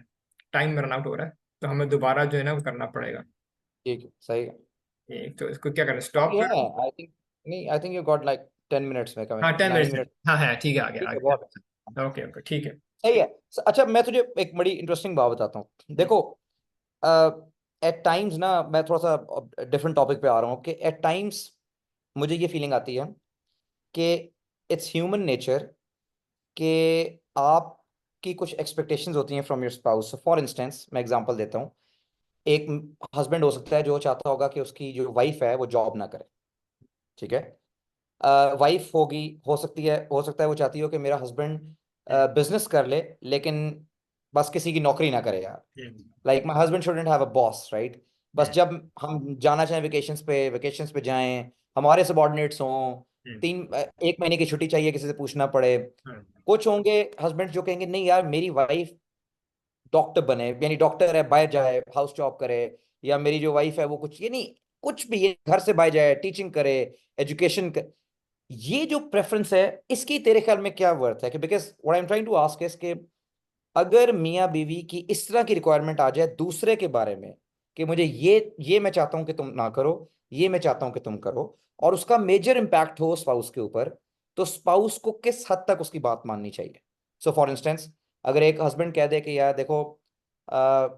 टाइम रन आउट हो रहा है, तो हमें दोबारा जो है ना वो करना पड़ेगा। ठीक है, सही है। तो इसको क्या करना, स्टॉप अभी है, कर। आई थिंक, नहीं I think you got like 10 minutes में, कम हाँ 10 मिनट्स है। 9 मिनट। हाँ हाँ ठीक है, आ गया ठीक आ है, बहुत है। गया। ओके ओके ठीक है। सही है। अच्छा मैं तुझे एक बड़ी इंटरेस्टिंग बात बताता हूँ, देखो, एट टाइम्स ना मैं थोड़ा सा डिफरेंट टॉपिक पे आ रहा हूँ, कि एट टाइम्स मुझे ये फीलिंग आती है कि इट्स ह्यूमन नेचर कि आपकी कुछ एक्सपेक्टेशंस होती हैं from your spouse. For instance मैं एग्जांपल देता हूँ, एक हस्बैंड हो सकता है जो चाहता होगा कि उसकी जो वाइफ है वो जॉब ना करे, ठीक है। वाइफ होगी, हो सकता है वो चाहती हो कि मेरा हस्बैंड हम्म, बिजनेस कर ले, लेकिन बस किसी की नौकरी ना करे यार। Hmm, like my husband shouldn't have a boss, right? बस हम्म, जब हम जाना चाहें वेकेशंस पे जाएं, हमारे सबॉर्डिनेट्स हों, हम्म, 1 महीने की छुट्टी चाहिए किसी से पूछना पड़े। हम्म, कुछ होंगे हस्बैंड जो कहेंगे नहीं यार मेरी वाइफ डॉक्टर बने, यानी डॉक्टर है बाहर जाए हाउस जॉब करे, या मेरी जो वाइफ है वो कुछ, यानी कुछ भी ये घर से बाहर जाए, टीचिंग करे, एजुकेशन कर। ये जो प्रेफरेंस है इसकी तेरे ख्याल में क्या वर्थ है? कि because what I am trying to ask is कि अगर मियाँ बीवी की इस तरह की रिक्वायरमेंट आ जाए दूसरे के बारे में, कि मुझे ये मैं चाहता हूं कि तुम ना करो, ये मैं चाहता हूं कि तुम करो, और उसका मेजर इम्पैक्ट हो स्पाउस के ऊपर, तो स्पाउस को किस हद तक उसकी बात माननी चाहिए? सो फॉर इंस्टेंस, अगर एक हस्बैंड कह दे कि यार देखो, आ,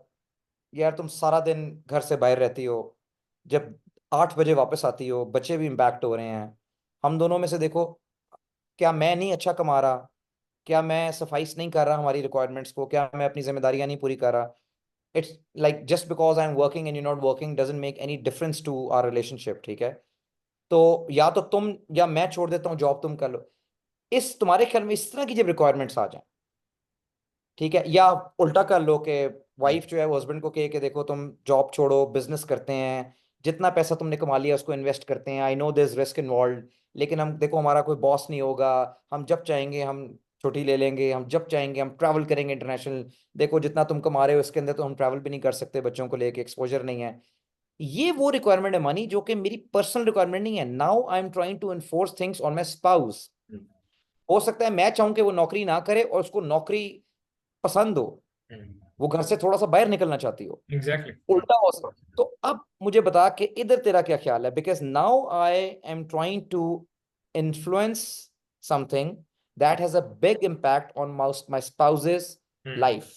यार तुम सारा दिन घर से बाहर रहती हो, जब 8 बजे वापस आती हो, बच्चे भी इम्पैक्ट हो रहे हैं, हम दोनों में से देखो, क्या मैं नहीं अच्छा कमा रहा, क्या मैं सफाइस नहीं कर रहा हमारी रिक्वायरमेंट्स को, क्या मैं अपनी जिम्मेदारियां नहीं पूरी कर रहा? It's like just because I am working and you not working doesn't make any difference to our relationship, ठीक है? तो या तो तुम या मैं छोड़ देता हूँ जॉब, तुम कर लो। इस तुम्हारे ख्याल में इस तरह की जब रिक्वायरमेंट्स आ जाए, ठीक है, या उल्टा कर लो कि वाइफ जो है वो हस्बैंड को कहे कि देखो तुम जॉब छोड़ो, बिजनेस करते हैं, जितना पैसा तुमने कमा लिया उसको इन्वेस्ट करते हैं, I know there is risk involve, लेकिन हम देखो हमारा कोई बॉस नहीं होगा, हम जब चाहेंगे हम छुट्टी ले लेंगे, हम जब चाहेंगे हम ट्रैवल करेंगे इंटरनेशनल, देखो जितना तुम कमा रहे हो इसके अंदर तो हम ट्रैवल भी नहीं कर सकते, बच्चों को लेके एक्सपोजर नहीं है। ये वो रिक्वायरमेंट है मनी जो कि मेरी पर्सनल रिक्वायरमेंट नहीं है। Now I am trying to enforce things on my spouse. हो सकता है मैं चाहूं कि वो नौकरी ना करे और उसको नौकरी पसंद हो, वो घर से थोड़ा सा बाहर निकलना चाहती हो, एग्जैक्टली। उल्टा हो सकता। तो अब मुझे बता कि इधर तेरा क्या ख्याल है, because now I am trying to influence something that has a big impact on my spouse's life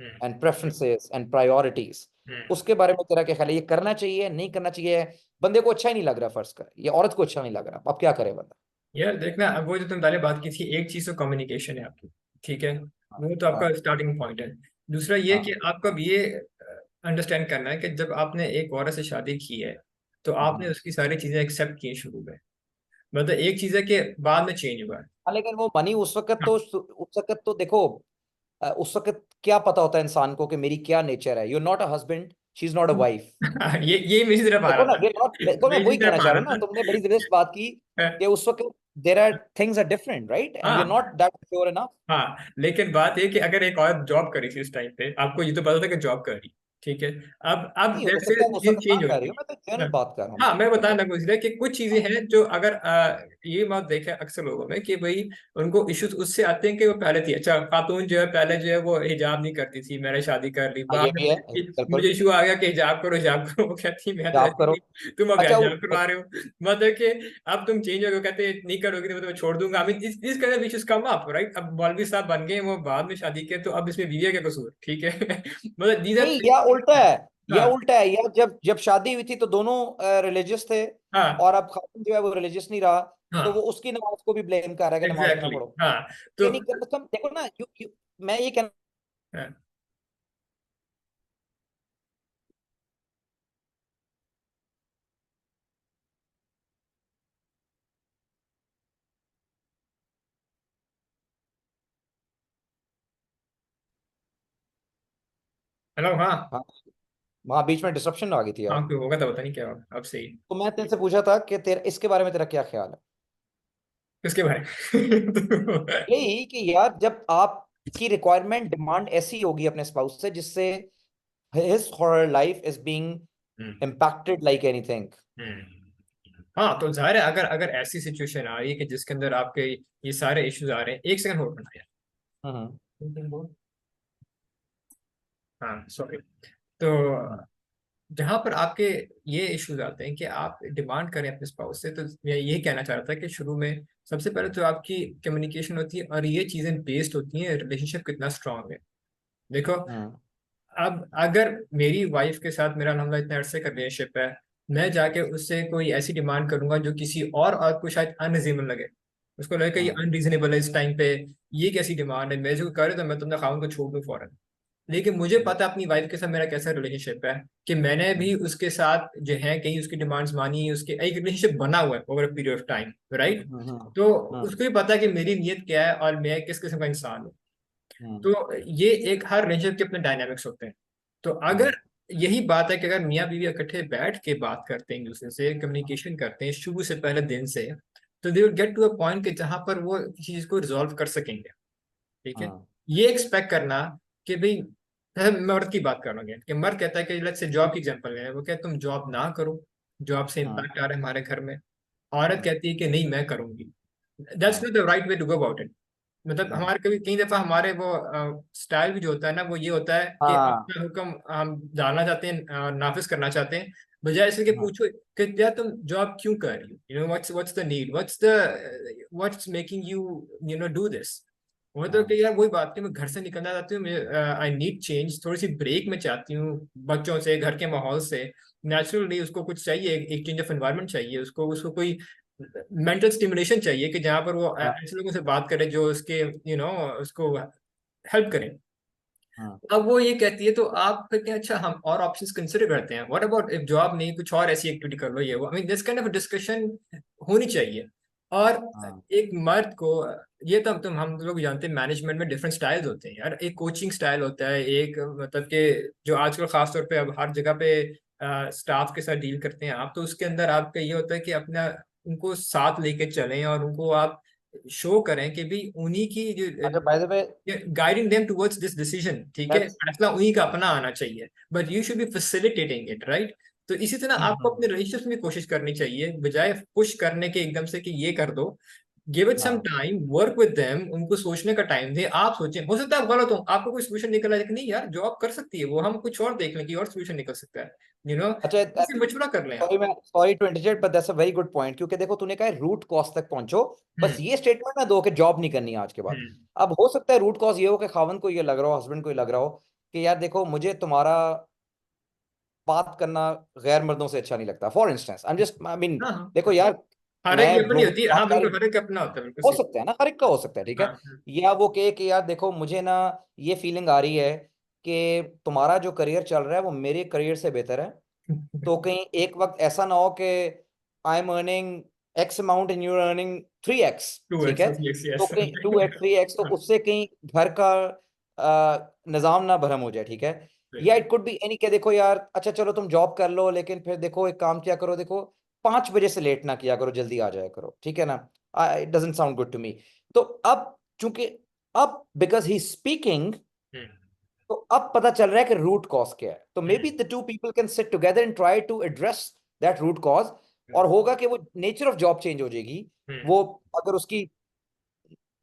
and preferences and priorities. उसके बारे में तेरा क्या ख्याल है, ये करना चाहिए नहीं करना चाहिए? बंदे को अच्छा ही नहीं लग रहा, फर्ज कर, ये औरत को अच्छा नहीं लग रहा, अब क्या करे बंदा? यार देखना, अब वो जो तुम पहले बात की थी, एक चीज तो कम्युनिकेशन है आपकी, ठीक है, हाँ वो तो आपका हाँ स्टार्टिंग पॉइंट है। दूसरा ये कि हाँ। आपको अब ये अंडरस्टैंड करना है कि जब आपने एक औरत से शादी की है तो आपने हम्म। उसकी सारी चीजें एक्सेप्ट की हैं शुरू में। मतलब एक चीज है कि बाद में चेंज हुआ है। हाँ, लेकिन वो मनी उस वक्त हाँ। तो, उस वक्त तो देखो, उस वक्त क्या पता होता है इंसान को कि मेरी क्या नेचर है? You not a husband, she is not a wife. ये मैं इसी तरफ आ देखो रहा ना, था। वे नॉट, देखो मैं मैं इसी वही कहना तरफ आ चाह रहा रहा हूँ ना, था। तुमने बड़ी जबरदस्त बात की कि उस वक्त there are things are different, right, and we are हाँ नॉट दैट श्योर इनफ। हाँ, लेकिन बात ये कि अगर एक औरत जॉब करी थी उस टाइम पे, आपको ये तो पता था कि जॉब कर रही, ठीक है। अब नहीं हो जैसे सकता है उस चीज वक्त ना चेंज कर होती रही हूँ, मैं तो है। जनरल बात कर रहा हूँ। हाँ, मैं बताने बताओ। लगा इसलिए कि कुछ चीजें हैं जो अगर ये बात देखे अक्सर लोगों में कि भाई उनको इश्यूज उससे आते हैं कि वो पहले थी, अच्छा खातून जो है पहले जो है वो हिजाब नहीं करती थी, मैंने शादी कर ली, हाँ, ये बाद भी है, में मुझे बिल्कुल। इशू आ गया कि हिजाब करो हिजाब करो, वो कहती मैं तो जॉब ऐसी करो। थी, तुम अब अच्छा हिजाब करवा रहे हो। मतलब कि अब तुम चेंज हो गए, कहते नहीं करोगे तो मैं तुम्हें छोड़ दूंगा। I mean this kind of issues come up, right. अब मौलवी साहब बन गए, वो बाद में शादी के, तो अब इसमें बीवी का क्या कसूर, ठीक है। मतलब दीज आर नहीं, या थिंग्स। उल्टा है, या हाँ उल्टा है, या जब जब शादी हुई थी तो दोनों रिलीजियस थे, हाँ और अब खातून जो है वो रिलीजियस नहीं रहा, तो वो हाँ, उसकी नमाज को भी ब्लेम कर रहा है कि नमाज ना एग्जैक्टली, पढ़ो। हाँ। तो ये नहीं कर, तुम देखो ना, मैं ये कहना। हेलो। हाँ हाँ, वहां बीच में डिस्ट्रप्शन आ गई थी हाँ, यार। कोई होगा तो पता नहीं क्या होगा, अब सही। तो मैं तेरे से पूछा था कि तेरा इसके बारे में तेरा क्या ख्याल है? किसके बारे में? यही कि यार जब आपकी रिक्वायरमेंट डिमांड ऐसी होगी अपने स्पाउस से जिससे his or her life is being hmm impacted like anything। हाँ, तो जाहिर है अगर अगर ऐसी सिचुएशन आ रही है कि जिसके अंदर आपके ये सारे इश्यूज आ रहे हैं, एक सेकंड होल्ड करना हम्म यार। हाँ सॉरी। तो जहां पर आपके ये इश्यूज आते हैं कि आप डिमांड करें अपने स्पाउस से, तो मैं यही कहना चाह रहा था कि शुरू में सबसे पहले तो आपकी कम्युनिकेशन होती है, और ये चीजें बेस्ड होती हैं रिलेशनशिप कितना स्ट्रांग है। देखो, हम्म अब अगर मेरी वाइफ के साथ मेरा अलहमदिल्ला इतने अरसे का रिलेशनशिप है, मैं जाके उससे कोई ऐसी डिमांड करूंगा जो किसी और को शायद अनरीजनेबल लगे, उसको लगे कि ये हम्म अनरीजनेबल है इस टाइम पे, ये कैसी डिमांड है, मेरे से कोई करे तो मैं तुमने खाऊन को छोड़ दूं फौरन। लेकिन मुझे हम्म पता है अपनी वाइफ के साथ मेरा कैसा रिलेशनशिप है, कि मैंने भी उसके साथ जो है कहीं उसकी डिमांड्स मानी, उसके एक रिलेशनशिप बना हुआ है over a period of time, right. हम्म हम्म तो हम्म उसको भी पता है कि मेरी नीयत क्या है और मैं किस किस्म का इंसान हूँ। हम्म तो ये एक हर रिलेशनशिप के अपने डायनामिक्स होते हैं। तो हम्म अगर यही बात है कि अगर मियाँ बीवी इकट्ठे बैठ के बात करते हैं, एक दूसरे से कम्युनिकेशन करते हैं शुरू से पहले दिन से, तो they will get to a point कि जहां पर वो किसी चीज को रिजॉल्व कर सकेंगे, ठीक है। हम्म ये एक्सपेक्ट करना कि भाई, मैं मर्द की बात कर रहा हूँ कि मर्द कहता है कि लेट्स से जॉब की एग्जांपल ले, वो कहता है तुम जॉब ना करो, जॉब से हम्म इम्पैक्ट आ रहा है हमारे घर में। औरत हम्म कहती है कि नहीं मैं करूंगी। That's hmm not the right way to go about it. मतलब हमारे कभी कई दफा हमारे वो स्टाइल भी जो होता है ना, वो ये होता है कि हाँ अपना हुक्म हम डालना चाहते हैं, नाफिज करना चाहते हैं, बजाय इसके कि हाँ पूछो कि यार तुम जॉब क्यों कर रही हो, what's the need, what's making you know do this. वो तो हाँ कि यार वही बात कि मैं घर से निकलना चाहती हूँ, आई नीड चेंज, थोड़ी सी ब्रेक में चाहती हूँ बच्चों से, घर के माहौल से। नेचुरली उसको कुछ चाहिए, एक चेंज ऑफ एनवायरनमेंट चाहिए उसको, उसको कोई मेंटल स्टिमुलेशन चाहिए कि जहाँ पर वो हाँ ऐसे लोगों से बात करे जो उसके उसको हेल्प करें। हाँ अब वो ये कहती है तो आप कहते हैं अच्छा हम और ऑप्शंस कंसिडर करते हैं, व्हाट अबाउट इफ जॉब नहीं कुछ और ऐसी एक्टिविटी कर लो, ये वो, I mean this kind of discussion होनी चाहिए। और हाँ एक मर्द को, ये तो तुम हम लोग जानते हैं मैनेजमेंट में डिफरेंट स्टाइल्स होते हैं यार, एक कोचिंग स्टाइल होता है, एक मतलब कि जो आजकल खासतौर पे अब हर जगह पे स्टाफ के साथ डील करते हैं आप, तो उसके अंदर आपका ये होता है कि अपना उनको साथ लेके चलें और उनको आप शो करें कि भी उन्हीं की जो अच्छा by the way. Guiding them towards this decision, ठीक है, दैट्स फैसला उन्हीं का अपना आना चाहिए, but you should be facilitating it, right. तो इसी तरह आपको अपने रिलेशनशिप में कोशिश करनी चाहिए, बजाय पुश करने के एकदम से कि ये कर दो। गिव इट सम हाँ टाइम, वर्क विद देम, उनको सोचने का टाइम दे, आप सोचें, हो सकता है आप गलत हो, आपको कोई सोल्यूशन निकल आए कि नहीं यार जॉब कर सकती है वो, हम कुछ और देख लें कि और सोल्यूशन निकल सकता है, अच्छा इससे मशवरा कर लें आप। Sorry to interject but that's a very good point, क्योंकि देखो तूने कहा रूट कॉज तक पहुंचो। बस हम्म। ये स्टेटमेंट ना दो कि जॉब नहीं करनी है आज के बाद। हम्म। अब हो सकता है रूट कॉज ये हो कि खावन को ये लग रहा हो, हस्बैंड को ये लग रहा हो कि यार देखो मुझे तुम्हारा बात करना गैर मर्दों से अच्छा नहीं लगता, for instance I am just I mean. हाँ हाँ, देखो यार, हर एक मैं की अपनी लोगों होती से है, बात हाँ कर, बिल्कुल, हर एक का अपना होता है, बिल्कुल हो सही। सकता है ना, हर एक का हो सकता है, ठीक है। हाँ या वो कहे कि यार देखो मुझे ना ये फीलिंग आ रही है कि तुम्हारा जो करियर चल रहा है वो मेरे करियर से बेहतर है। तो कहीं एक वक्त ऐसा ना हो कि I am earning X amount and you are earning 3x। Two ठीक एक्स है, यस तो यस। कहीं 2x 3x, तो उससे कहीं घर का निजाम ना भरम हो जाए, ठीक है। या बिल्कुल। इट कुड बी एनी के देखो यार अच्छा चलो तुम जॉब कर लो, लेकिन फिर देखो एक काम किया करो, देखो 5 बजे से लेट ना किया करो, जल्दी आ जाया करो, ठीक है ना। It doesn't sound good to me. तो अब चूंकि अब बिकॉज ही स्पीकिंग, हम्म। तो अब पता चल रहा है कि रूट कॉज क्या है। तो maybe hmm. The two people can sit together and try to address that root cause. Hmm. और होगा कि वो नेचर ऑफ जॉब चेंज हो जाएगी। हम्म। वो अगर उसकी,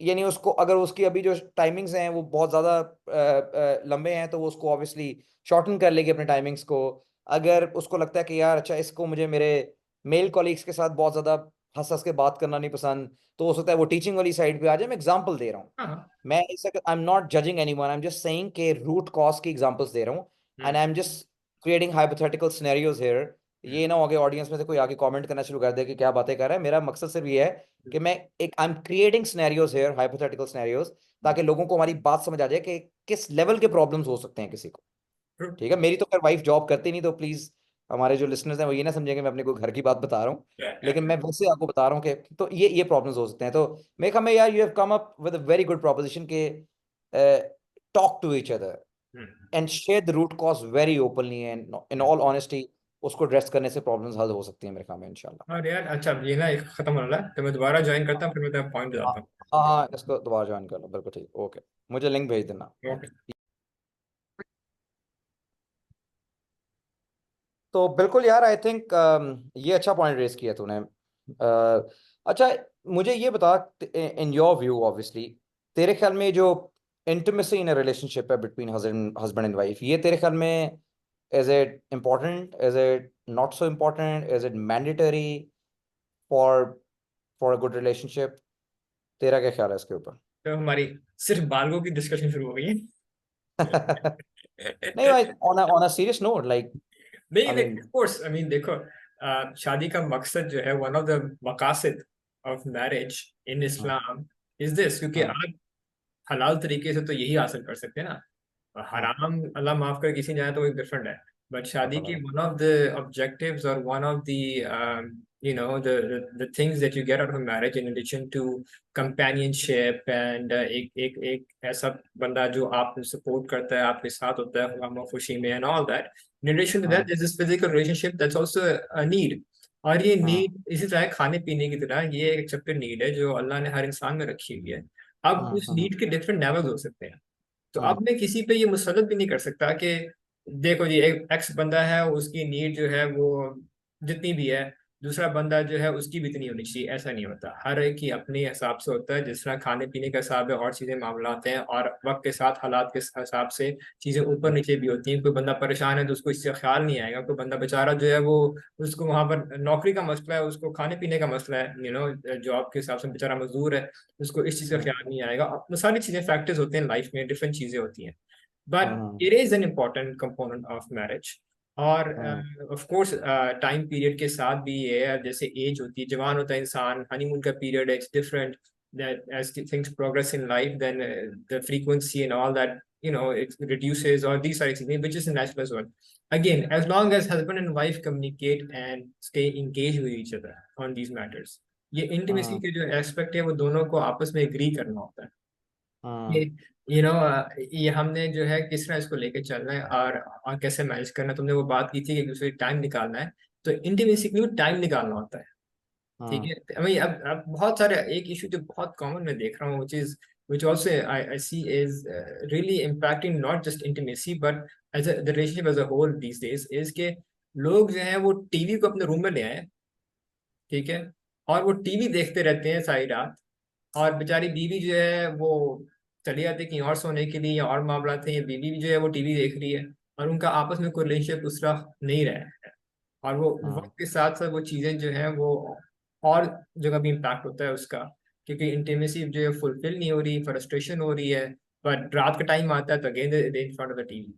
यानी उसको अगर उसकी अभी जो टाइमिंग्स हैं वो बहुत ज़्यादा लंबे हैं, तो वो उसको ऑब्वियसली शॉर्टन कर लेगी अपने टाइमिंग्स को। अगर उसको लगता है कि यार अच्छा इसको मुझे मेरे मेल कॉलीग्स के साथ बहुत ज़्यादा हंस हंस के बात करना नहीं पसंद, तो हो सकता है वो टीचिंग वाली साइड पे आ जाए। मैं एग्जांपल दे रहा हूँ, हाँ हाँ। मैं इस I am not judging anyone, I am just saying के रूट कॉज की एग्जांपल्स दे रहा हूँ। And hmm. I am just creating hypothetical scenarios here. Hmm. ये ना हो कि ऑडियंस में से कोई आके कमेंट करना शुरू कर दे कि क्या बातें कर रहा है। मेरा मकसद सिर्फ ये है कि मैं एक I am creating scenarios here, hypothetical scenarios, ताकि लोगों को हमारी बात समझ आ जाए कि किस लेवल के प्रॉब्लम्स हो सकते हैं किसी को। हम्म। ठीक है, मेरी तो खैर वाइफ जॉब करती नहीं, तो प्लीज हमारे जो लिसनर्स हैं वो ये ना समझेंगे मैं अपने कोई घर की बात बता रहा हूँ। लेकिन मैं वैसे आपको बता रहा हूँ कि तो ये प्रॉब्लम्स हो सकते हैं। तो मेरे ख्याल में यार you have come up with a very good proposition के talk to each other hmm. And share the root cause very openly and in all honesty. उसको एड्रेस करने से प्रॉब्लम्स हल हो सकती हैं मेरे ख्याल में, इंशाल्लाह। और यार अच्छा ये ना एक खत्म होने वाला है, तो मैं दोबारा ज्वाइन करता हूँ, फिर मैं तेरा पॉइंट हाँ बताता हूँ। हाँ हाँ, इसको दोबारा ज्वाइन कर लो, बिल्कुल ठीक, ओके। मुझे लिंक भेज देना। ओके। तो बिल्कुल यार आई थिंक ये अच्छा पॉइंट रेज किया तूने। अच्छा, मुझे ये बता, इन योर व्यू ऑब्वियसली, तेरे ख्याल में जो इंटीमेसी इन रिलेशनशिप है बिटवीन हस्बैंड एंड वाइफ, ये तेरे ख्याल में is it important, is it not so important, is it mandatory for for a good relationship? तेरा क्या ख्याल है इसके ऊपर? तो हमारी सिर्फ बालगों की डिस्कशन शुरू हो गई है। नहीं भाई, on a serious note, like नहीं आई नहीं, mean. Of course, I mean देखो, शादी का मकसद जो है, वन ऑफ द मकासद ऑफ मैरिज इन हाँ इस्लाम इज दिस, क्योंकि हाँ आप हलाल तरीके से तो यही हासिल कर सकते हैं ना। और हाँ, हराम अल्लाह माफ करे किसी जाए तो एक डिफरेंट है, बट शादी पता की लगा। वन ऑफ द ऑब्जेक्टिव्स और one of the the things that you get out of marriage in addition to companionship and एक ऐसा बंदा जो आप सपोर्ट करता है, आपके साथ होता है गम और खुशी में, and all that, in addition to that हाँ there's this physical relationship that's also a need। और ये हाँ नीड इसी तरह खाने पीने की तरह ये एक चक्कर नीड है जो अल्लाह ने हर इंसान में रखी हुई है। अब हाँ उस हाँ नीड के डिफरेंट लेवल्स हो सकते हैं। तो हाँ अब मैं किसी पे ये मुसलत भी नहीं कर सकता कि देखो जी एक एक्स बंदा है, उसकी नीड जो है वो जितनी भी है दूसरा बंदा जो है उसकी भी इतनी होनी चाहिए, ऐसा नहीं होता। हर एक की अपने हिसाब से होता है, जिस तरह खाने पीने का हिसाब है और चीजें मामलात हैं, और वक्त के साथ हालात के हिसाब से चीजें ऊपर नीचे भी होती हैं। कोई बंदा परेशान है तो उसको इससे ख्याल नहीं आएगा, कोई बंदा बेचारा जो है वो, उसको वहां पर नौकरी का मसला है, उसको खाने पीने का मसला है, जॉब के हिसाब से बेचारा मजदूर है, उसको इस चीज का ख्याल नहीं आएगा। अब सारी चीजें फैक्टर्स होते हैं लाइफ में, डिफरेंट चीजें होती हैं, but hmm it is an important component of marriage. और हम्म ऑफ कोर्स टाइम पीरियड के साथ भी ये है, जैसे एज होती है, जवान होता है इंसान, हनीमून का period it's different, that as things progress in life, then the frequency and all that, it reduces, or these are things which is natural as well. Again, as long as husband and wife communicate and stay engaged with each other on these matters, ये intimacy हम्म के जो aspect है वो दोनों को आपस में agree करना होता है। ये हम्म ये हमने जो है किस तरह इसको लेके चलना है, और कैसे मैनेज करना है। तुमने वो बात की थी कि दूसरे टाइम निकालना है, तो इंटीमेसी के लिए टाइम निकालना होता है। ठीक हम्म है, I mean, अब बहुत सारे, एक इशू जो बहुत कॉमन मैं देख रहा हूँ, which also I see is really impacting not just intimacy but as the relationship as a whole these days, is के लोग जो हैं वो टीवी को अपने रूम में ले आए, ठीक है, और वो टीवी देखते रहते हैं सारी रात, और बेचारी बीवी जो है वो चली जाती है कहीं और सोने के लिए, या और मामला थे, ये बीवी भी जो है वो टीवी देख रही है, और उनका आपस में कोई रिलेशनशिप उस तरह नहीं रहा है। और वो हम्म वक्त के साथ साथ वो चीजें जो हैं वो और जगह भी इम्पैक्ट होता है उसका, क्योंकि इंटीमेसी जो है फुलफिल नहीं हो रही, फ्रस्ट्रेशन हो रही है। बट रात का टाइम आता है तो again they in front of the TV.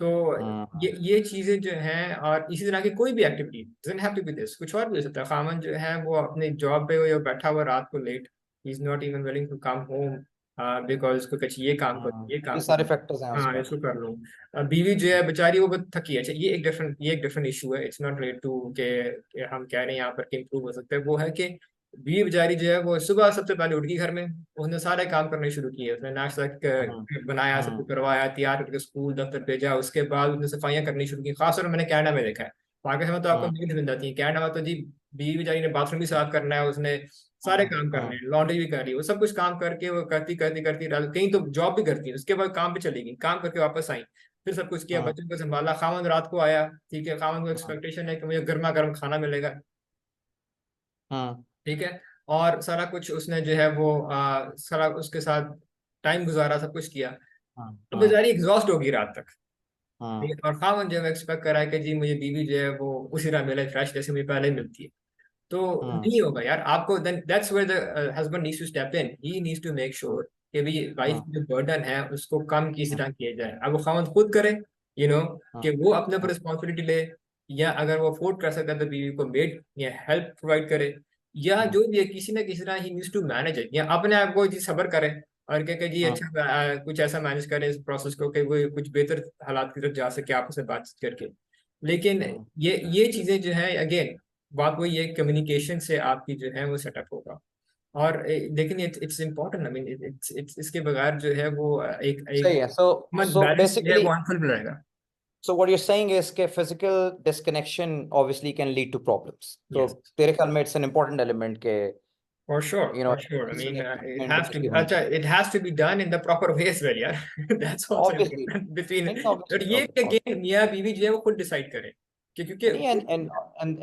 तो हम्म ये चीजें जो हैं, और इसी तरह की कोई भी activity doesn't have to be this, कुछ और भी हो सकता है। खामन जो है वो अपने जॉब पे हो या बैठा हुआ रात को late, he is not even willing to come home, because उसको कुछ ये काम करो, ये ये काम सारे करो, फैक्टर्स हैं हाँ उसमें। इसको कर लूँ। बीवी जो है बेचारी वो बहुत थकी है। अच्छा, ये एक डिफरेंट इशू है, इट्स नॉट रिलेटेड टू के हम कह रहे हैं यहाँ पर कि इम्प्रूव हो सकता है। वो है कि बीवी बेचारी जो है वो सुबह सबसे पहले उठ गई घर में, उसने सारे काम करने शुरू किए, उसने नाश्ता हम्म बनाया, सब कुछ हम्म करवाया, तैयार करके स्कूल दफ्तर भेजा, उसके बाद उसने सफाइयां करनी शुरू की। खासतौर में मैंने कनाडा में देखा है, बाकी समय तो आपको हम्म मेड मिल जाती है, कनाडा में तो जी बीवी बेचारी ने बाथरूम भी साफ करना है, उसने सारे काम करने हम्म हैं, लॉन्ड्री भी कर रही है, वो सब कुछ काम करके वो करती करती करती कहीं तो जॉब भी करती है, उसके बाद काम पे चली गई, काम करके वापस आई, फिर सब कुछ किया, हम्म बच्चों को संभाला, खामन रात को आया, ठीक है, खामन को हम्म एक्सपेक्टेशन है कि मुझे गर्मा गर्म खाना मिलेगा, हम्म ठीक है, और सारा कुछ उसने जो है वो सारा उसके साथ टाइम गुजारा, सब कुछ किया। हम्म अब हम्म बेचारी एग्जॉस्ट होगी रात तक, ठीक हम्म है, और खामन जो है एक्सपेक्ट करा है कि जी मुझे बीवी जो है वो उसी तरह मिले, फ्रेश जैसे मुझे पहले मिलती है। तो हम्म नहीं होगा यार आपको, then that's where the husband needs to step in, he needs to make sure कि भाई वाइफ हम्म जो बर्डन है उसको कम किसी हम्म तरह किया जाए। अब वो खामन खुद करे, हम्म कि वो अपने ऊपर हम्म रिस्पॉन्सिबिलिटी ले, या अगर वो अफोर्ड कर सकता है तो बीवी को मेड या हेल्प प्रोवाइड करे, या हम्म जो भी है किसी ना किसी तरह he needs to manage it, या अपने आप को जी सब्र करे, और कह के जी हम्म अच्छा कुछ ऐसा मैनेज करें इस प्रोसेस को कि वो कुछ बेहतर हालात की तरफ जा सके आपस में बातचीत करके। लेकिन हम्म ये चीजें जो है अगेन, बात वही है, कम्युनिकेशन से आपकी जो है वो सेटअप होगा। और लेकिन it's important, I mean it's इसके बगैर जो है वो एक एक सही है। सो सो बैलेंस जो है बेसिकली, वो अनफुलफिल रहेगा। so what you're saying is कि physical disconnection obviously can lead to problems. तो यस, तेरे ख्याल में it's an important element के for sure, I mean physical it has to intimacy be, होनी अच्छा चाहिए। It has to be done in the proper way as well यार, that's also Obviously, important between, नहीं और obviously, ये obviously. Again मियाँ बीवी जो है वो खुद डिसाइड करे, क्योंकि नहीं,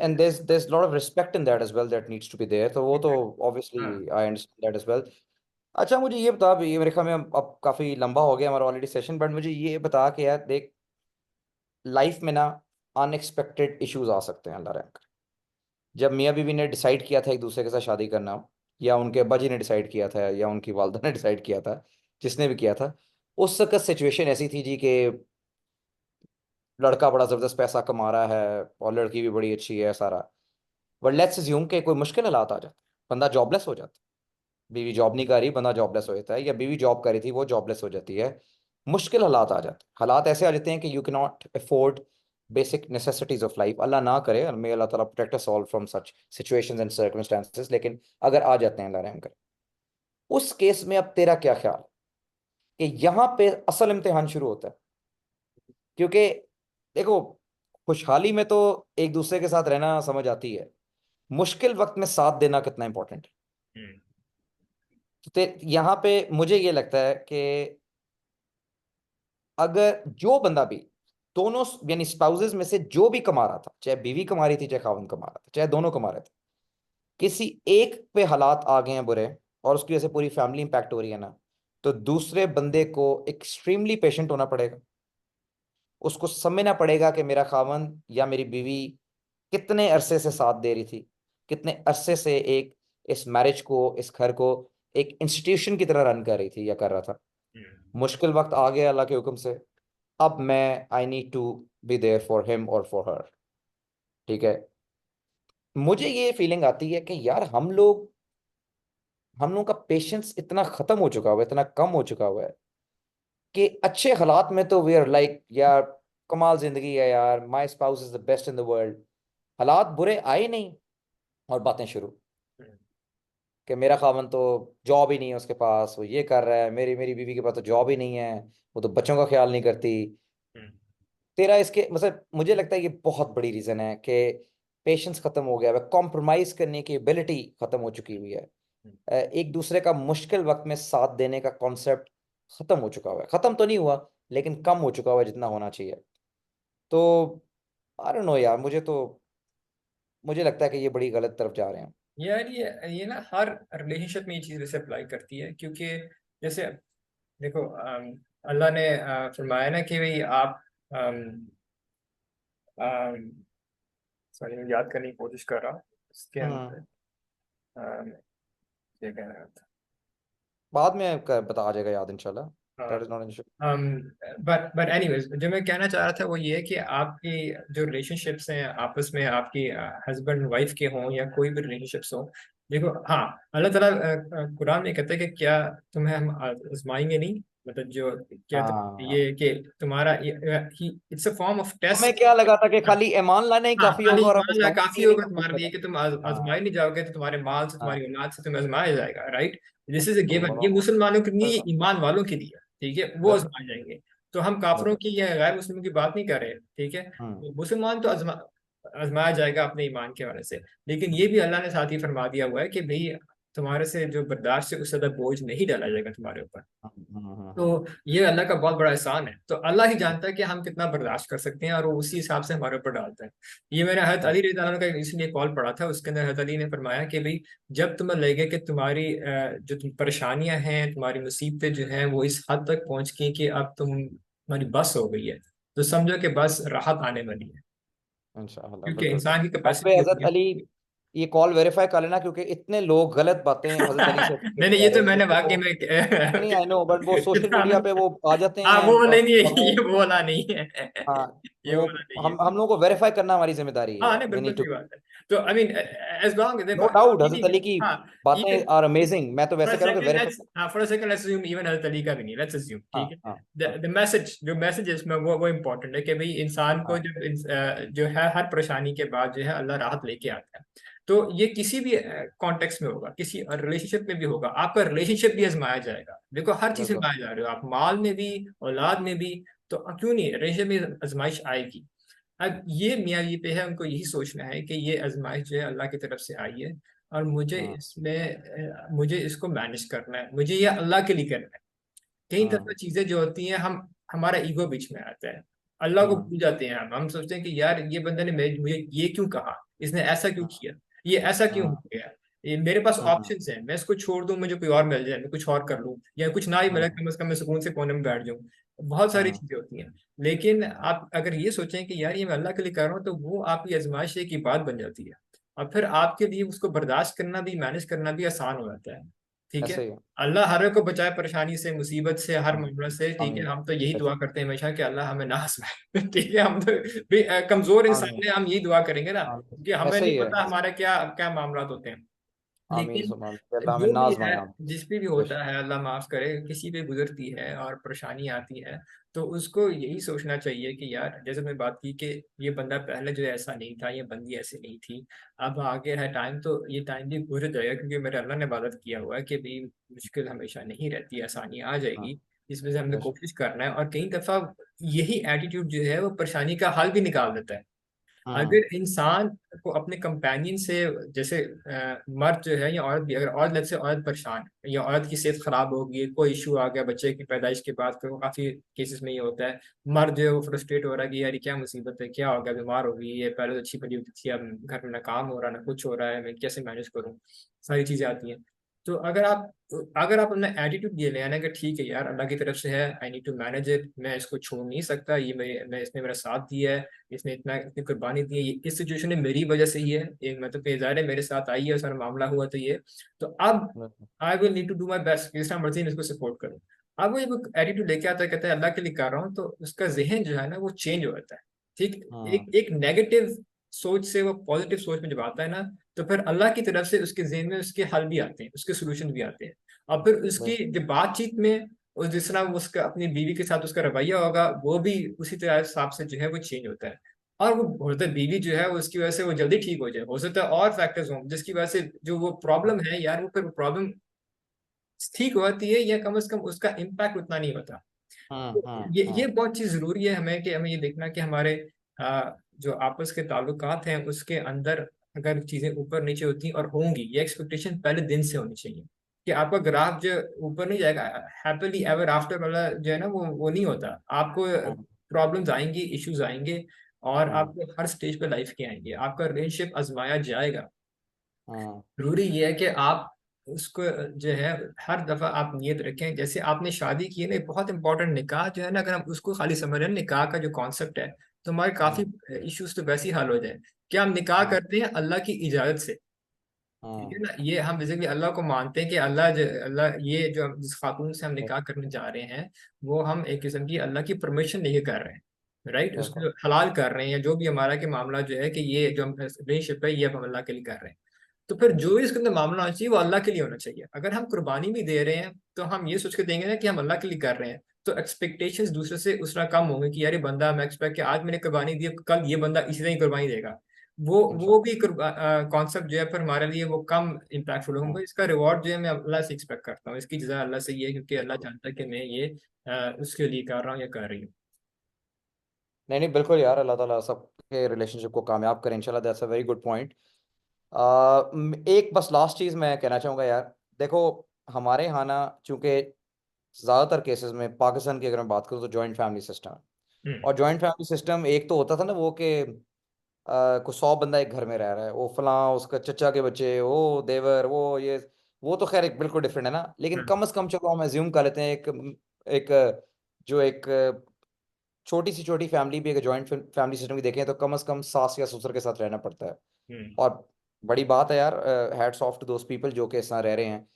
and there's a lot of respect in that as well that needs to be there. तो वो तो obviously हाँ, I understand that as well. अच्छा, मुझे ये बता भी, ये मेरे ख्याल में अब काफी लंबा हो गया हमारा ऑलरेडी सेशन, बट मुझे ये बता कि यार देख, लाइफ में ना अनएक्सपेक्टेड इश्यूज आ सकते हैं, अल्लाह रहम करे। जब मियाँ बीवी ने डिसाइड किया था एक दूसरे के साथ शादी करना, या उनके अब्बा जी ने डिसाइड किया था, या उनकी वालदा ने डिसाइड किया था, जिसने भी किया था, उस वक्त सिचुएशन ऐसी थी जी कि लड़का बड़ा जबरदस्त पैसा कमा रहा है और लड़की भी बड़ी अच्छी है सारा, बट लेट्स अज्यूम कि कोई मुश्किल हालात आ जाते, बंदा जॉबलेस हो जाता, बीवी जॉब नहीं कर रही, बंदा जॉबलेस हो जाता है, या बीवी जॉब कर रही थी वो जॉबलेस हो जाती है, मुश्किल हालात आ जाते हैं, हालात ऐसे आ जाते हैं कि you can not afford basic necessities of life. अल्लाह ना करे, और मे अल्लाह ताला protect us all from such situations and circumstances, लेकिन अगर आ जाते हैं, अल्लाह रहम करे, उस केस में अब तेरा क्या ख्याल कि यहाँ पे असल इम्तिहान शुरू होता है? क्योंकि देखो, खुशहाली में तो एक दूसरे के साथ रहना समझ आती है, मुश्किल वक्त में साथ देना कितना इंपॉर्टेंट है। तो यहाँ पे मुझे ये लगता है कि अगर जो बंदा भी दोनों यानी स्पाउसेस में से जो भी कमा रहा था, चाहे बीवी कमा रही थी चाहे खाविंद कमा रहा था, चाहे दोनों कमा रहे थे, किसी एक पे हालात आ गए हैं बुरे और उसकी वजह से पूरी फैमिली इंपैक्ट हो रही है ना, तो दूसरे बंदे को एक्सट्रीमली पेशेंट होना पड़ेगा। उसको समझना पड़ेगा कि मेरा खावंद या मेरी बीवी कितने अरसे से साथ दे रही थी, कितने अरसे से एक इस मैरिज को, इस घर को एक इंस्टीट्यूशन की तरह रन कर रही थी या कर रहा था। मुश्किल वक्त आ गया अल्लाह के हुक्म से, अब मैं I need to be there for him और फॉर हर। ठीक है। मुझे ये फीलिंग आती है कि यार हम लोगों का पेशेंस इतना खत्म हो चुका हुआ है, इतना कम हो चुका हुआ है कि अच्छे हालात में तो वी आर लाइक यार कमाल जिंदगी है यार, my spouse is the best in the world. हालात बुरे आए नहीं और बातें शुरू कि मेरा खामन तो जॉब ही नहीं है उसके पास, वो ये कर रहा है, मेरी मेरी बीवी के पास तो जॉब ही नहीं है, वो तो बच्चों का ख्याल नहीं करती। तेरा इसके मतलब मुझे लगता है ये बहुत बड़ी रीजन है कि पेशेंस खत्म हो गया है, कॉम्प्रोमाइज करने की एबिलिटी खत्म हो चुकी हुई है। एक दूसरे का मुश्किल वक्त में साथ देने का कॉन्सेप्ट खत्म हो चुका हुआ है। खत्म तो नहीं हुआ लेकिन कम हो चुका हुआ है जितना होना चाहिए। तो आई डोंट नो यार, मुझे लगता है कि ये बड़ी गलत तरफ जा रहे हैं। यार ये ना हर रिलेशनशिप में ये चीज वैसे अप्लाई करती है, क्योंकि जैसे देखो, अल्लाह ने फरमाया ना कि भाई आप सॉरी, मैं याद करने की कोशिश कर रहा हूँ इसके अंदर। हम्म। अम, ये कह रहा था। बाद में बता आ जाएगा याद इंशाल्लाह। That is not an issue. But anyways, जो मैं कहना चाह रहा था वो ये है कि आपकी जो रिलेशनशिप्स हैं आपस में, आपकी हस्बैंड वाइफ के हों या कोई भी रिलेशनशिप्स हो, देखो हाँ, अल्लाह ताला कुरान में कहता है कि क्या तुम्हें हम आजमाएंगे नहीं, मतलब जो क्या हाँ, ये कि तुम्हारा इट्स अ फॉर्म ऑफ हमें टेस्ट। क्या लगा था कि खाली ईमान लाना ही हाँ, काफी खाली होगा और हम ईमान ला काफी आजमाएंगे नहीं होगा तो तुम्हारे कुछ लिए पता। कि तुम आजमाए हाँ। नहीं जाओगे, तो तुम्हारे माल से, तुम्हारी हाँ। औलाद से तुम्हें आजमाया जाएगा, right. This is a given, ये बिल्कुल मुसलमानों के लिए, ये बिल्कुल ईमान वालों के लिए, ठीक है, वो बिल्कुल आजमाए जाएंगे। तो हम काफिरों बिल्कुल। की या गैर मुस्लिमों की बात नहीं कर रहे, ठीक है। हम्म। तो मुसलमान तो आजमाया जाएगा अपने ईमान के वजह से, लेकिन ये भी अल्लाह ने साथ ही फरमा दिया हुआ है कि भाई तुम्हारे से जो बर्दाश्त है उससे ज्यादा बोझ नहीं डाला जाएगा तुम्हारे ऊपर। तो हम्म। ये अल्लाह का बहुत बड़ा एहसान है, तो अल्लाह ही जानता है कि हम कितना बर्दाश्त कर सकते हैं और वो उसी हिसाब से हमारे ऊपर डालता है। ये मैंने हज़रत अली रज़ी अल्लाह अन्हु का इसलिए कॉल पढ़ा था, उसके अंदर हज़रत अली ने फरमाया कि भाई जब तुम्हें लगे कि तुम्हारी जो परेशानियां हैं, तुम्हारी मुसीबतें जो हैं वो इस हद तक पहुंच गई कि अब तुम्हारी बस हो गई है, तो समझो कि बस राहत आने वाली है, इंशाल्लाह क्योंकि बिल्कुल। इंसान की बाय द वे कैपेसिटी हजरत होती है। अली, ये कॉल वेरीफाई कर लेना क्योंकि इतने लोग गलत बातें हजरत अली से नहीं नहीं, कह ये रहे तो हैं मैंने क्योंकि वाकई वो, में नहीं आई नो, बट वो सोशल इतना, मीडिया पे वो आ जाते हाँ हैं वो नहीं नहीं, हमें। ये वो वाला नहीं है, हाँ। ये वो वाला नहीं है। हम लोगों को वेरीफाई करना हमारी जिम्मेदारी हाँ है, नहीं, वी बिल्कुल नीड टू। सही बात है। तो आई मीन एज लॉन्ग, देखो नो डाउट ये हजरत नहीं है। अली की हाँ, ये बातें आर अमेजिंग, मैं तो फॉर अ वैसे कह रहा हूँ कि सेकंड वेरीफाई। लेट्स, हाँ for a second let's assume even हज़रत अली का भी नहीं, लेट्स अज्यूम, हाँ ठीक है। हाँ हाँ द मैसेज, जो मैसेज है इसमें वो इम्पोर्टेंट है कि भाई इंसान को हाँ। जब जो है हर परेशानी के बाद जो है अल्लाह राहत लेके आता है। तो ये किसी भी कॉन्टेक्स्ट में होगा, किसी रिलेशनशिप में भी होगा, आपका रिलेशनशिप भी आजमाया जाएगा। देखो हर चीज में बिल्कुल। आजमाया जा रहे हो आप, माल में भी, औलाद में भी, तो क्यों नहीं रिलेशनशिप में आजमाइश आएगी। अब ये मियाँ बीवी पे है, उनको यही सोचना है कि ये आजमाइश जो है अल्लाह की तरफ से आई है और मुझे हाँ इसमें मुझे इसको मैनेज करना है, मुझे ये अल्लाह के लिए करना है। कई दफा हाँ चीजें जो होती हैं, हम हमारा ईगो बीच में आता है, अल्लाह को हाँ भूल जाते हैं। हम सोचते हैं कि यार ये बंदे ने मुझे ये क्यों कहा, इसने ऐसा क्यों हाँ किया, ये ऐसा क्यों हो हाँ गया, ये मेरे पास हाँ ऑप्शंस हैं, मैं इसको छोड़ दूं, मुझे कोई और मिल जाए, मैं कुछ और कर लूं, या कुछ ना ही मिले हाँ कम से कम मैं सुकून से कोने में बैठ जाऊं। बहुत सारी हाँ चीजें होती हैं। लेकिन आप अगर ये सोचें कि यार ये मैं अल्लाह के लिए कर रहा हूँ, तो वो आपकी आजमाइश एक इबादत बन जाती है, और फिर आपके लिए उसको बर्दाश्त करना भी, मैनेज करना भी आसान हो जाता है, ठीक है। ऐसे ही है। अल्लाह हर एक को बचाए परेशानी से, मुसीबत से, हर हाँ, मामले से, ठीक है। आमीन। हम तो यही यस। दुआ करते हैं हमेशा कि अल्लाह हमें ना आजमाए ठीक है। हम तो भी कमजोर इंसान आमीन। हैं, हम यही दुआ करेंगे ना, आमीन। क्योंकि हमें ऐसे नहीं ही है। पता हमारे क्या क्या मामला होते हैं। आमीन लेकिन सुबह आमीन। अल्लाह हमें जो भी नाज है, में आप। जिस पे भी होता है, अल्लाह माफ करे, किसी पे गुजरती है और परेशानी आती है, तो उसको यही सोचना चाहिए कि यार, जैसे मैं बात की कि ये बंदा पहले जो है ऐसा नहीं था, ये बंदी ऐसी नहीं थी, अब आगे है टाइम, तो ये टाइम भी गुजर जाएगा, क्योंकि मेरे अल्लाह ने इबादत किया हुआ है कि भाई मुश्किल हमेशा नहीं रहती, आसानी आ हाँ। जाएगी। इस वजह से हमने बेशक। कोशिश करना है, और कई दफा यही एटीट्यूड जो है वो परेशानी का हल भी निकाल देता है। हम्म अगर इंसान को अपने कंपेनियन से, जैसे मर्द जो है या औरत भी, अगर औरत लग से औरत परेशान है या औरत की सेहत खराब हो गई, कोई इशू आ गया बच्चे की पैदाइश के बाद, तो काफी केसेस में ये होता है, मर्द जो है वो फ्रस्ट्रेट हो रहा है कि यार ये क्या मुसीबत है, क्या हो गया, बीमार हो गई है, पहले तो अच्छी भली होती थी, अब घर में ना काम हो रहा ना कुछ हो रहा है, मैं कैसे मैनेज करूँ, सारी चीजें आती हैं। तो अगर आप अपना एटीट्यूड ये ले आना कि ठीक है यार अल्लाह की तरफ से है, I need to manage it, मैं इसको छोड़ नहीं सकता, ये मैं इसने मेरा साथ दिया है, इसने इतनी कुर्बानी दी है, ये इस सिचुएशन में मेरी वजह से ही है, एक मतलब बेजार है मेरे साथ आई है, सारा मामला हुआ तो ये, तो अब hmm I will need to do my best, जिस तरह मर्जी मैं इसको सपोर्ट करूँ। अब वो एक एटीट्यूड लेके आता है, कहता है अल्लाह के लिए कर रहा हूँ, तो उसका जहन जो है ना वो चेंज हो जाता है। ठीक, हम्म एक एक नेगेटिव सोच से वो पॉजिटिव सोच में जब आता है ना, तो फिर अल्लाह की तरफ से उसके जहन में उसके हल भी आते हैं, उसके सोल्यूशन भी आते हैं। और फिर उसकी बिल्कुल। जो बातचीत में, और जिस तरह वो उसका अपनी बीवी के साथ उसका रवैया होगा, वो भी उसी तरह हिसाब से जो है वो चेंज होता है। और वो हो सकता है बीवी जो है उसकी वजह से वो जल्दी ठीक हो जाए, हो सकता है और फैक्टर्स हों जिसकी वजह से जो वो प्रॉब्लम है यार, वो फिर प्रॉब्लम ठीक होती है, या कम से कम उसका इम्पैक्ट उतना नहीं होता। तो ये हम्म। बहुत चीज जरूरी है हमें, कि हमें ये देखना कि हमारे जो आपस के ताल्लुकात हैं उसके अंदर अगर चीजें ऊपर नीचे होती और होंगी, ये एक्सपेक्टेशन पहले दिन से होनी चाहिए, कि आपका ग्राफ जो ऊपर नहीं जाएगा, हैप्पीली एवर आफ्टर वाला जो है ना वो नहीं होता, आपको हम्म प्रॉब्लम्स आएंगी, इश्यूज आएंगे, और हम्म आपको हर स्टेज पे लाइफ के आएंगे, आपका रिलेशनशिप आजमाया जाएगा। हम्म जरूरी ये है कि आप उसको जो है हर दफा आप नियत रखें, जैसे आपने शादी की है ना, बहुत इंपॉर्टेंट, निकाह जो है ना, अगर हम उसको खाली समझ रहे हैं निकाह का जो कॉन्सेप्ट है, तो हमारे काफी हम्म इश्यूज तो वैसे ही हल हो जाए। क्या हम निकाह हम्म करते हैं अल्लाह की इजाजत से, ठीक है हम्म ना, ये हम बेसिकली अल्लाह को मानते हैं कि अल्लाह ये जो जिस खातून से हम निकाह करने जा रहे हैं, वो हम एक किस्म की अल्लाह की परमिशन लेके कर रहे हैं, राइट, बिल्कुल। उसको हलाल कर रहे हैं, या जो भी हमारा के मामला जो है कि ये जो रिलेशनशिप है ये अब हम अल्लाह के लिए कर रहे हैं। तो फिर जो भी इसके अंदर मामला होना चाहिए वो अल्लाह के लिए होना चाहिए। अगर हम कुर्बानी भी दे रहे हैं तो हम ये सोच के देंगे ना कि हम अल्लाह के लिए कर रहे हैं, तो एक्सपेक्टेशंस दूसरे से उस तरह कम होंगे कि यार ये बंदा, मैं एक्सपेक्ट कि आज मैंने कुर्बानी दी, कल ये बंदा इसी तरह ही कुर्बानी देगा। वो इंशाल्लाह। भी कॉन्सेप्ट जो है फिर हमारे लिए वो कम इम्पैक्टफुल होगा, इसका रिवॉर्ड जो है मैं अल्लाह से एक्सपेक्ट करता हूँ, इसकी जजा अल्लाह से ये है, क्योंकि अल्लाह बिल्कुल। जानता है कि मैं ये उसके लिए कर रहा हूँ या कर रही हूँ। नहीं नहीं, बिल्कुल यार, अल्लाह ताला सबके रिलेशनशिप को कामयाब करें इंशाल्लाह। That's a very good point. एक बस लास्ट चीज़ मैं कहना चाहूँगा यार, देखो, हमारे यहाँ ना, चूंकि ज़्यादातर केसेस में पाकिस्तान की अगर मैं बात करूँ तो जॉइंट फैमिली सिस्टम है। हम्म। और जॉइंट फैमिली सिस्टम एक तो होता था ना वो कि कुछ 100 बंदा एक घर में रह रहा है, वो फलां उसका चचा के बच्चे, वो देवर, वो ये, वो तो खैर एक बिल्कुल डिफरेंट है ना, लेकिन हम्म। कम से कम चलो हम एज्यूम कर लेते हैं एक एक जो एक छोटी सी छोटी फैमिली भी अगर जॉइंट फैमिली सिस्टम की देखें तो कम से कम सास या ससुर के साथ रहना पड़ता है। हम्म। और बड़ी बात है यार, हैट्स ऑफ टू दोस्त पीपल जो कि इस तरह रह रहे हैं।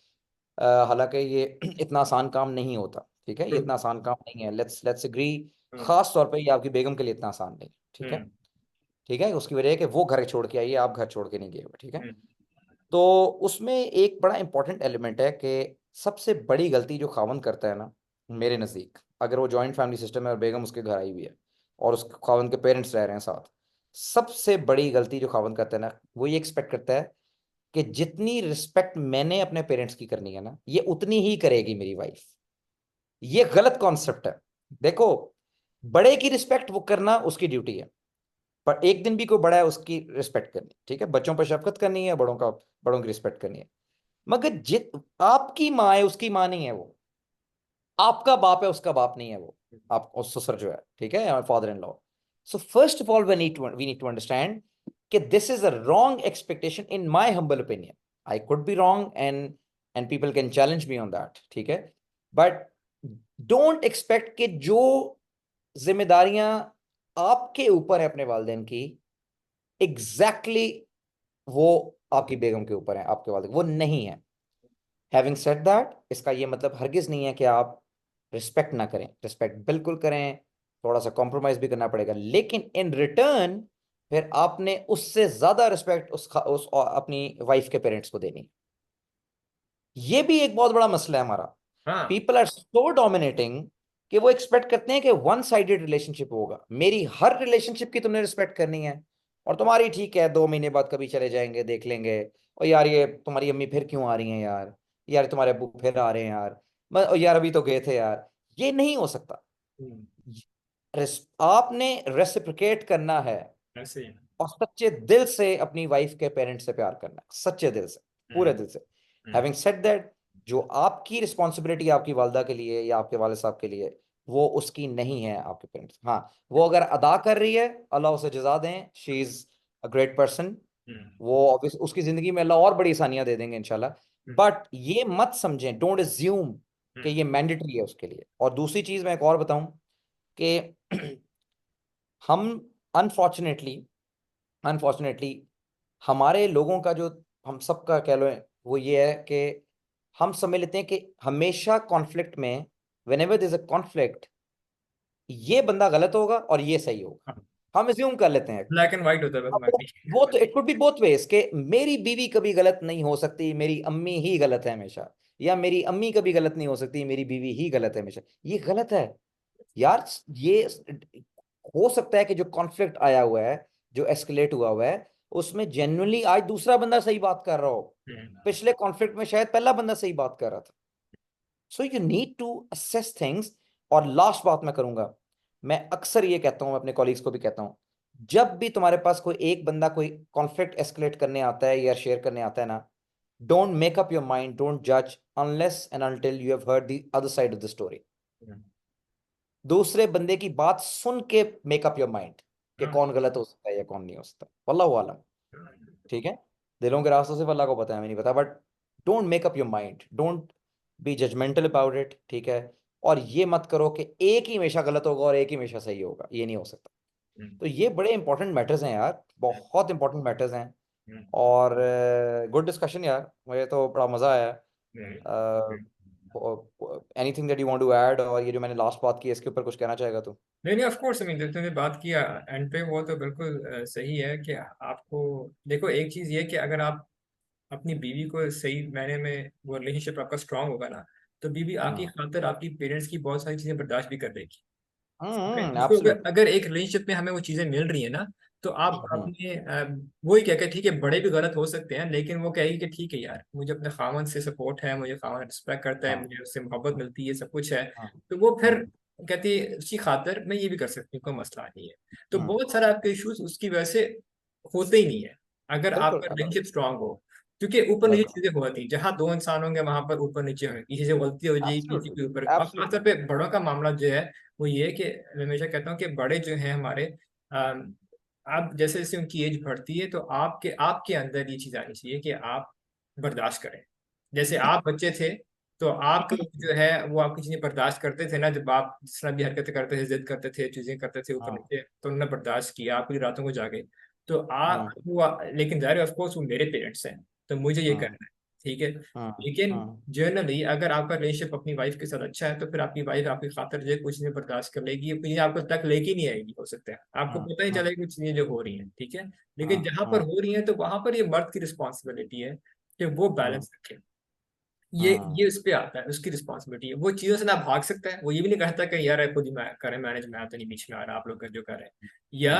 हालांकि ये इतना आसान काम नहीं होता, ठीक है, ये हम्म। इतना आसान काम नहीं है, लेट्स एग्री। हम्म। खास तौर पे ये आपकी बेगम के लिए इतना आसान नहीं, ठीक है। हम्म। ठीक है, उसकी वजह है कि वो घर छोड़ के आई है, आप घर छोड़ के नहीं गए हुए, ठीक है। हम्म। तो उसमें एक बड़ा इंपॉर्टेंट एलिमेंट है कि सबसे बड़ी गलती जो खावन करता है ना, मेरे नज़दीक, अगर वो जॉइंट फैमिली सिस्टम है और बेगम उसके घर आई हुई है और उस खावन के पेरेंट्स रह रहे हैं साथ, सबसे बड़ी गलती जो खावन करता है ना, वो ये एक्सपेक्ट करता है कि जितनी रिस्पेक्ट मैंने अपने पेरेंट्स की करनी है ना, ये उतनी ही करेगी मेरी वाइफ। ये गलत कॉन्सेप्ट है। देखो, बड़े की रिस्पेक्ट वो करना उसकी ड्यूटी है, पर एक दिन भी कोई बड़ा है उसकी रिस्पेक्ट करनी, ठीक है, बच्चों पर शफकत करनी है, बड़ों की रिस्पेक्ट करनी है। मगर जित आपकी माँ है उसकी माँ नहीं है वो, आपका बाप है उसका बाप नहीं है वो, आप और ससुर जो है, ठीक है, father in law. So first of all we need to understand कि this is a wrong expectation in my humble opinion. I could be wrong, and people can challenge me on that, ठीक है। But don't expect कि जो जिम्मेदारियां आपके ऊपर है अपने वालिदैन की, एग्जैक्टली exactly वो आपकी बेगम के ऊपर है, आपके वालिद वो नहीं है। हैविंग सेड दैट, इसका ये मतलब हरगिज नहीं है कि आप रिस्पेक्ट ना करें, रिस्पेक्ट बिल्कुल करें, थोड़ा सा कॉम्प्रोमाइज भी करना पड़ेगा, लेकिन इन रिटर्न फिर आपने उससे ज्यादा रिस्पेक्ट उस अपनी वाइफ के पेरेंट्स को देनी। ये भी एक बहुत बड़ा मसला है हमारा। हाँ। पीपल आर सो डोमिनेटिंग कि वो एक्सपेक्ट करते हैं कि वन साइडेड रिलेशनशिप होगा, मेरी हर रिलेशनशिप की तुमने रिस्पेक्ट करनी है, और तुम्हारी ठीक है 2 महीने बाद कभी चले जाएंगे देख लेंगे, और यार ये तुम्हारी अम्मी फिर क्यों आ रही हैं यार, यार तुम्हारे अब्बू फिर आ रहे हैं यार, और यार अभी तो गए थे यार। ये नहीं हो सकता। हम्म। आपने रेसिप्रोकेट करना है। ऐसे ही है। और सच्चे दिल से अपनी वाइफ के पेरेंट्स से प्यार करना है, सच्चे दिल से, पूरे दिल से। हैविंग सेड दैट, जो आपकी रिस्पॉन्सिबिलिटी आपकी वालदा के लिए या आपके वाले साहब के लिए, वो उसकी नहीं है आपके पेरेंट्स। हाँ, वो अगर अदा कर रही है, अल्लाह उसे जजा दें, she is a great person. वो ऑब्वियस उसकी जिंदगी में अल्लाह और बड़ी आसानियां दे देंगे इंशाल्लाह। बट ये मत समझें, डोंट अज्यूम कि ये मैंडेटरी है उसके लिए। और दूसरी चीज मैं एक और बताऊं कि हम अनफॉर्चुनेटली अनफॉर्चुनेटली हमारे लोगों का जो, हम सबका कह लो, वो ये है कि हम समझ लेते हैं कि हमेशा कॉन्फ्लिक्ट में, when ever this a conflict, ये बंदा गलत होगा और ये सही होगा, हम एज्यूम कर लेते हैं। ब्लैक एंड व्हाइट होता है बस अब बाकी। वो तो it could be both ways, के मेरी बीवी कभी गलत नहीं हो सकती, मेरी अम्मी ही गलत है हमेशा, या मेरी अम्मी कभी गलत नहीं हो सकती, मेरी बीवी ही गलत है हमेशा। ये गलत है यार। ये हो सकता है कि जो कॉन्फ्लिक्ट आया हुआ है, जो एस्केलेट हुआ हुआ है, उसमें जेन्युइनली आज दूसरा बंदा सही बात कर रहा हो, पिछले कॉन्फ्लिक्ट में शायद पहला बंदा सही बात कर रहा था। So you need to assess things. और लास्ट बात मैं करूंगा, मैं अक्सर ये कहता हूं, मैं अपने कॉलीग्स को भी कहता हूं, जब भी तुम्हारे पास कोई एक बंदा कोई कॉन्फ्लिक्ट एस्केलेट करने आता है या शेयर करने आता है ना, don't make up your mind, don't जज unless and until you have heard the other side of the story. दूसरे बंदे की बात सुन के मेक अप योर माइंड कि कौन गलत हो सकता है या कौन नहीं हो सकता, वल्लाहु आलम। ठीक है, दिलों के रास्तों से अल्लाह को पता है, हमें नहीं पता। But don't make up your mind, don't be judgmental about it. ठीक है, और ये मत करो कि एक ही हमेशा गलत होगा और एक ही हमेशा सही होगा, ये नहीं हो सकता। तो ये बड़े इंपॉर्टेंट मैटर्स हैं यार, बहुत इंपॉर्टेंट मैटर्स हैं। और गुड डिस्कशन यार, मुझे तो बड़ा मजा आया। Anything that you want to add, और ये जो मैंने लास्ट बात की है, इसके ऊपर कुछ कहना चाहेगा तू? नहीं नहीं, ऑफ कोर्स, आई मीन जो तुमने बात किया एंड पे, वो तो बिल्कुल सही है कि आपको, देखो एक चीज ये कि अगर आप अपनी बीवी को सही मायने में, वो रिलेशनशिप आपका स्ट्रांग होगा ना, तो बीवी आपकी हम्म खातिर आपकी पेरेंट्स की बहुत सारी चीजें बर्दाश्त भी कर देगी। उसको अगर एब्सोल्युटली। अगर एक रिलेशनशिप में हमें वो चीजें मिल रही है ना, तो आप अपने वही कह के, ठीक है बड़े भी गलत हो सकते हैं, लेकिन वो कहेगी कि ठीक है यार, मुझे अपने खामन से सपोर्ट है, मुझे खामन रिस्पेक्ट करता है, हाँ मुझे उससे मोहब्बत मिलती है, सब कुछ है। हाँ तो वो फिर हाँ कहती है उसकी खातिर मैं ये भी कर सकती हूँ, कोई मसला नहीं है। तो हाँ, बहुत सारे आपके इश्यूज उसकी वजह से होते ही नहीं है, अगर बिल्कुल आपका बिल्कुल रिलेशनशिप स्ट्रांग हो। क्योंकि ऊपर नीचे बिल्कुल। चीजें होती, जहाँ दो इंसान होंगे वहां पर ऊपर नीचे होंगे, किसी से गलती हो जाएगी, किसी एब्सोल्युटली के ऊपर, और खासतौर एब्सोल्युटली। पे बड़ों का मामला जो है वो ये है कि मैं हमेशा कहता हूँ कि बड़े जो हैं हमारे, आप जैसे जैसे उनकी एज बढ़ती है, तो आपके आपके अंदर ये चीज आनी चाहिए कि आप बर्दाश्त करें। जैसे आप बच्चे थे, तो आप जो है वो आपकी चीजें बर्दाश्त करते थे ना, जब आप जिस तरह भी हरकतें करते थे, जिद करते थे, चीजें करते थे ऊपर हाँ नीचे, तो उन्होंने बर्दाश्त किया, आप पूरी रातों को जागे। तो आप हाँ वो, लेकिन जाहिर ऑफ कोर्स वो मेरे पेरेंट्स हैं, तो मुझे ये हाँ करना है, ठीक है। हाँ लेकिन हाँ जनरली अगर आपका रिलेशनशिप अपनी वाइफ के साथ अच्छा है, तो फिर आपकी वाइफ आपकी खातिर जो है कुछ चीजें बर्दाश्त कर लेगी, ये चीजें आपको तक लेके नहीं आएगी, हो सकता है आपको हाँ पता ही हाँ चलेगा कुछ चीजें जो हो रही हैं, ठीक है। हाँ लेकिन जहां पर हाँ हो रही हैं, तो वहां पर ये मर्द की रिस्पॉन्सिबिलिटी है कि वो हाँ बैलेंस रखे। ये हाँ उस पे आता है, उसकी रिस्पॉन्सिबिलिटी है। वो चीजों से ना भाग सकता है, वो ये भी नहीं कहता कि यार खुद ही मैं करें मैनेज, मैं तो नहीं बीच में आ रहा, आप लोग जो कर रहे हैं। या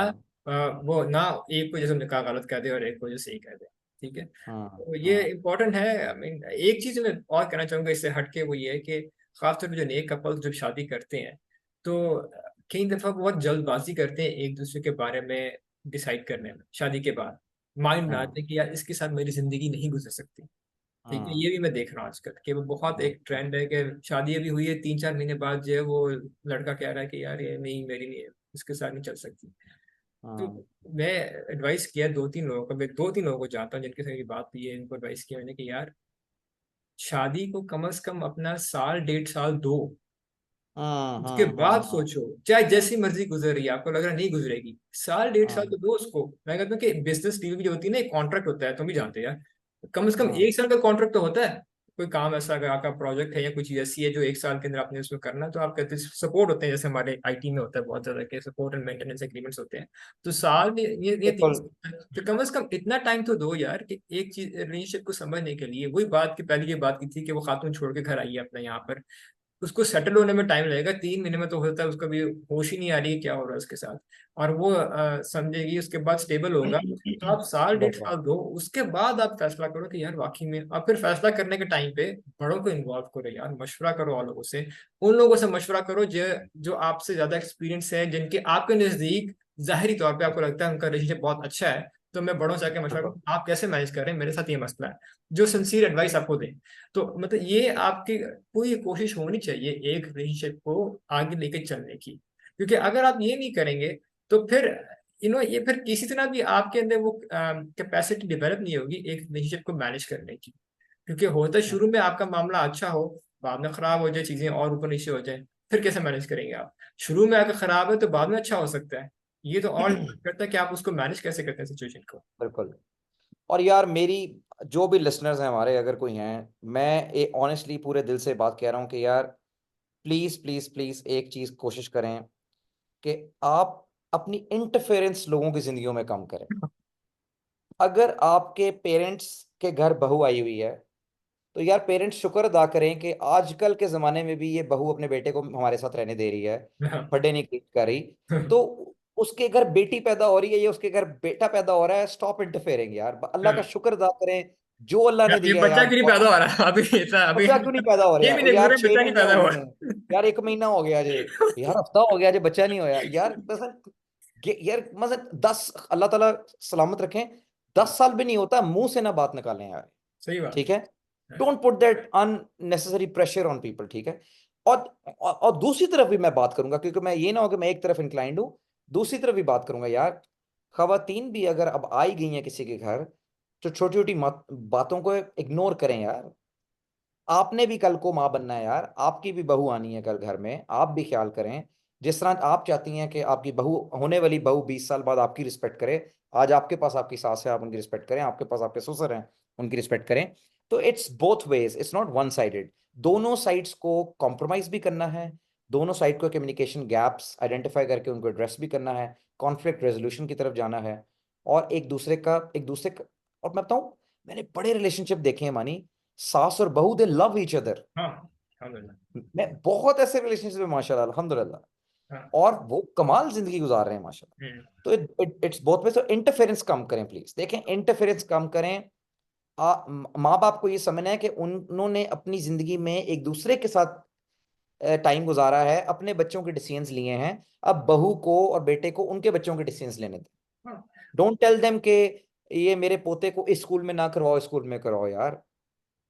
हाँ वो ना एक को जैसे निकाह गलत कह दे और एक को जैसे सही कह दे, ठीक है। हाँ तो ये हाँ इम्पोर्टेंट है। आई मीन एक चीज मैं और कहना चाहूंगा इससे हटके, वो ये है कि खासतौर पर जो नए कपल्स जब शादी करते हैं, तो कई दफा बहुत जल्दबाजी करते हैं एक दूसरे के बारे में डिसाइड करने में शादी के बाद। माइंड हाँ बनाते हैं कि यार इसके साथ मेरी जिंदगी नहीं गुजर सकती, ठीक है। हाँ ये भी मैं देख रहा हूँ आजकल कि वो बहुत हाँ एक ट्रेंड है कि शादी अभी हुई है, 3-4 महीने बाद जो है वो लड़का कह रहा है कि यार ये नहीं, मेरी नहीं है, इसके साथ नहीं चल सकती। तो हाँ मैं एडवाइस किया 2-3 लोगों को, मैं 2-3 लोगों को जानता हूँ जिनके साथ ये बात हुई है, इनको एडवाइस किया मैंने कि यार शादी को कम से कम अपना साल 1.5 साल दो, उसके बाद हाँ सोचो। चाहे जैसी मर्जी गुजर रही है, आपको लग रहा है नहीं गुजरेगी, साल 1.5 साल हाँ तो दो उसको। मैं कहता हूँ कि बिजनेस डील भी जो होती है ना, एक कॉन्ट्रैक्ट होता है, तुम भी जानते हो यार, कम से कम हाँ 1 साल का कॉन्ट्रैक्ट तो होता है। कोई काम ऐसा, अगर आपका प्रोजेक्ट है या कोई चीज ऐसी है जो 1 साल के अंदर आपने उसमें करना है, तो आप कहते हैं सपोर्ट होते हैं, जैसे हमारे आईटी में होता है बहुत ज्यादा के सपोर्ट एंड मेंटेनेंस एग्रीमेंट्स होते हैं। तो साल में ये तीन बिल्कुल। साल, तो कम से कम इतना टाइम तो दो यार कि एक चीज रिलेशनशिप को समझने के लिए। वही बात की पहले ये बात की थी कि वो खातून छोड़ के घर आई है अपना यहाँ पर, उसको सेटल होने में टाइम लगेगा, 3 महीने में तो हो सकता है उसका भी होश ही नहीं आ रही है क्या हो रहा है उसके साथ, और वो समझेगी, उसके बाद स्टेबल होगा। तो आप साल डेढ़ बिल्कुल। साल दो, उसके बाद आप फैसला करो कि यार वाकई में। और फिर फैसला करने के टाइम पे बड़ों को इन्वॉल्व करो यार, मशवरा करो और लोगों से, उन लोगों से मशवरा करो जो जो आपसे ज्यादा एक्सपीरियंस है, जिनके आपके नजदीक जाहिरी तौर पे आपको लगता है उनका रिलेशनशिप बहुत अच्छा है, तो मैं बड़ों से आके मशवरा बिल्कुल करूं, आप कैसे मैनेज कर रहे हैं, मेरे साथ ये मसला है, जो सिंसियर एडवाइस आपको दें। तो मतलब ये आपकी पूरी कोशिश होनी चाहिए एक रिलेशनशिप को आगे लेके चलने की, क्योंकि अगर आप ये नहीं करेंगे तो फिर ये फिर किसी तरह भी आपके अंदर वो कैपेसिटी डेवलप नहीं होगी एक रिलेशनशिप को मैनेज करने की। क्योंकि होता शुरू में आपका मामला अच्छा हो, बाद में खराब हो जाए, चीजें और ऊपर नीचे हो जाए, फिर कैसे मैनेज करेंगे आप? शुरू में अगर खराब है तो बाद में अच्छा हो सकता है। ये तो और डिपेंड करता है कि आप उसको मैनेज कैसे करते हैं सिचुएशन को। बिल्कुल। और यार मेरी जो भी लिसनर्स हैं हमारे, अगर कोई हैं, मैं ये ऑनेस्टली पूरे दिल से बात कह रहा हूँ कि यार प्लीज प्लीज प्लीज एक चीज कोशिश करें कि आप अपनी इंटरफेरेंस लोगों की जिंदगियों में कम करें। अगर आपके पेरेंट्स के घर बहू आई हुई है, तो यार पेरेंट्स शुक्र अदा करें कि आजकल के ज़माने में भी ये बहू अपने बेटे को हमारे साथ रहने दे रही है, फटे नहीं कर रही। तो उसके घर बेटी पैदा हो रही है, ये उसके घर बेटा पैदा हो रहा है, स्टॉप इंटरफेयरिंग यार, अल्लाह का शुक्र अदा करें जो अल्लाह ने ये दिया है बच्चा यार। क्यों नहीं पैदा हो रहा अभी, इतना अभी बच्चा क्यों नहीं पैदा हो ये रहा भी है नहीं यार? पूरा छह बच्चा नहीं महीने पैदा हो हुआ। गए हैं यार, एक महीना हो गया जे, यार हफ्ता हो गया जे, बच्चा नहीं होया यार। यार मतलब 10, अल्लाह ताला सलामत रखें, 10 साल भी नहीं होता मुंह से ना बात निकालें यार। सही बात ठीक है, don't put that unnecessary pressure on people. ठीक है। और, और दूसरी तरफ भी मैं बात करूंगा, क्योंकि मैं ये ना हो कि मैं एक तरफ इंक्लाइंड हूं, दूसरी तरफ भी बात करूंगा यार। खवातीन भी अगर अब आई गई हैं किसी के घर, तो छोटी छोटी बातों को इग्नोर करें यार। आपने भी कल को माँ बनना है यार, आपकी भी बहू आनी है कल घर में, आप भी ख्याल करें। जिस तरह आप चाहती हैं कि आपकी बहू, होने वाली बहू 20 साल बाद आपकी रिस्पेक्ट करे, आज आपके पास आपकी सास है, आप उनकी रिस्पेक्ट करें, आपके पास आपके ससुर हैं, उनकी रिस्पेक्ट करें। तो it's both ways, it's not one sided. दोनों साइड्स को कॉम्प्रोमाइज भी करना है, दोनों साइड को कम्युनिकेशन गैप्स आइडेंटिफाई करके उनको एड्रेस भी करना है, कॉन्फ्लिक्ट रेजोल्यूशन की तरफ जाना है। और एक दूसरे का और मैं बताऊं, मैंने बड़े रिलेशनशिप देखे हैं मानी, सास और बहू दे लव ईच अदर। हाँ, अल्हम्दुलिल्लाह। मैं बहुत ऐसे रिलेशनशिप में माशाल्लाह अल्हम्दुलिल्लाह, हाँ। और वो कमाल जिंदगी गुजार रहे हैं माशाल्लाह। हम्म। तो इट्स बोथ वे। तो इंटरफेरेंस कम करें प्लीज, देखें इंटरफेरेंस कम करें। माँ बाप को ये समझना है कि उन्होंने अपनी जिंदगी में एक दूसरे के साथ टाइम गुजारा है, अपने बच्चों के डिसीजंस लिए हैं। अब बहू को और बेटे को उनके बच्चों के डिसीजंस लेने दें। हाँ। डोंट टेल देम कि ये मेरे पोते को इस स्कूल में ना करवाओ, इस स्कूल में करवाओ यार,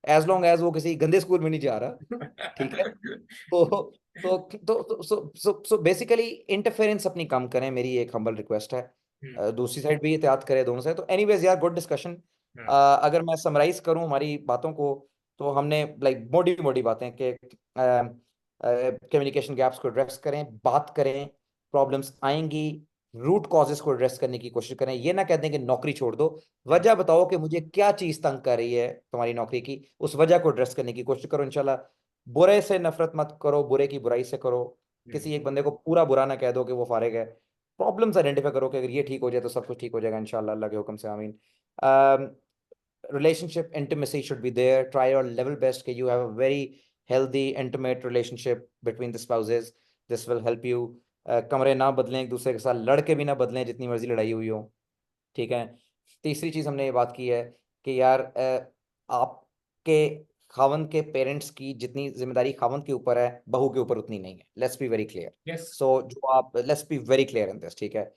एज लॉन्ग एज वो किसी गंदे स्कूल में नहीं जा रहा। ठीक है। तो सो बेसिकली इंटरफेरेंस अपनी कम करें, मेरी एक हम्बल रिक्वेस्ट है। हम्म। दूसरी साइड भी एहतियात करे, दोनों साइड। तो एनीवेज यार, गुड डिस्कशन। हाँ। अगर मैं समराइज करूं हमारी बातों को, तो हमने लाइक मोटी मोटी बातें कि कम्युनिकेशन गैप्स को एड्रेस करें, बात करें, प्रॉब्लम्स आएंगी, रूट कॉजेस को एड्रेस करने की कोशिश करें। ये ना कह दें कि नौकरी छोड़ दो, वजह बताओ कि मुझे क्या चीज तंग कर रही है तुम्हारी नौकरी की, उस वजह को एड्रेस करने की कोशिश करो इंशाल्लाह। बुरे से नफरत मत करो, बुरे की बुराई से करो। हम्म। किसी एक बंदे को पूरा बुरा ना कह दो कि वो फारिग है। प्रॉब्लम्स आइडेंटिफाई करो कि अगर ये ठीक हो जाए तो सब कुछ ठीक हो जाएगा इंशाल्लाह, अल्लाह के हुक्म से, आमीन। Relationship intimacy should be there. Try your level best that you have a very healthy intimate relationship between the spouses. This will help you. कमरे ना बदलें एक दूसरे के साथ, लड़के भी ना बदलें जितनी मर्जी लड़ाई हुई हो। ठीक है। तीसरी चीज हमने ये बात की है कि यार आपके खावंद के पेरेंट्स की जितनी जिम्मेदारी खावंद के ऊपर है, बहू के ऊपर उतनी नहीं है। Let's be very clear. Yes. So जो आप, let's be very clear in this. ठीक है।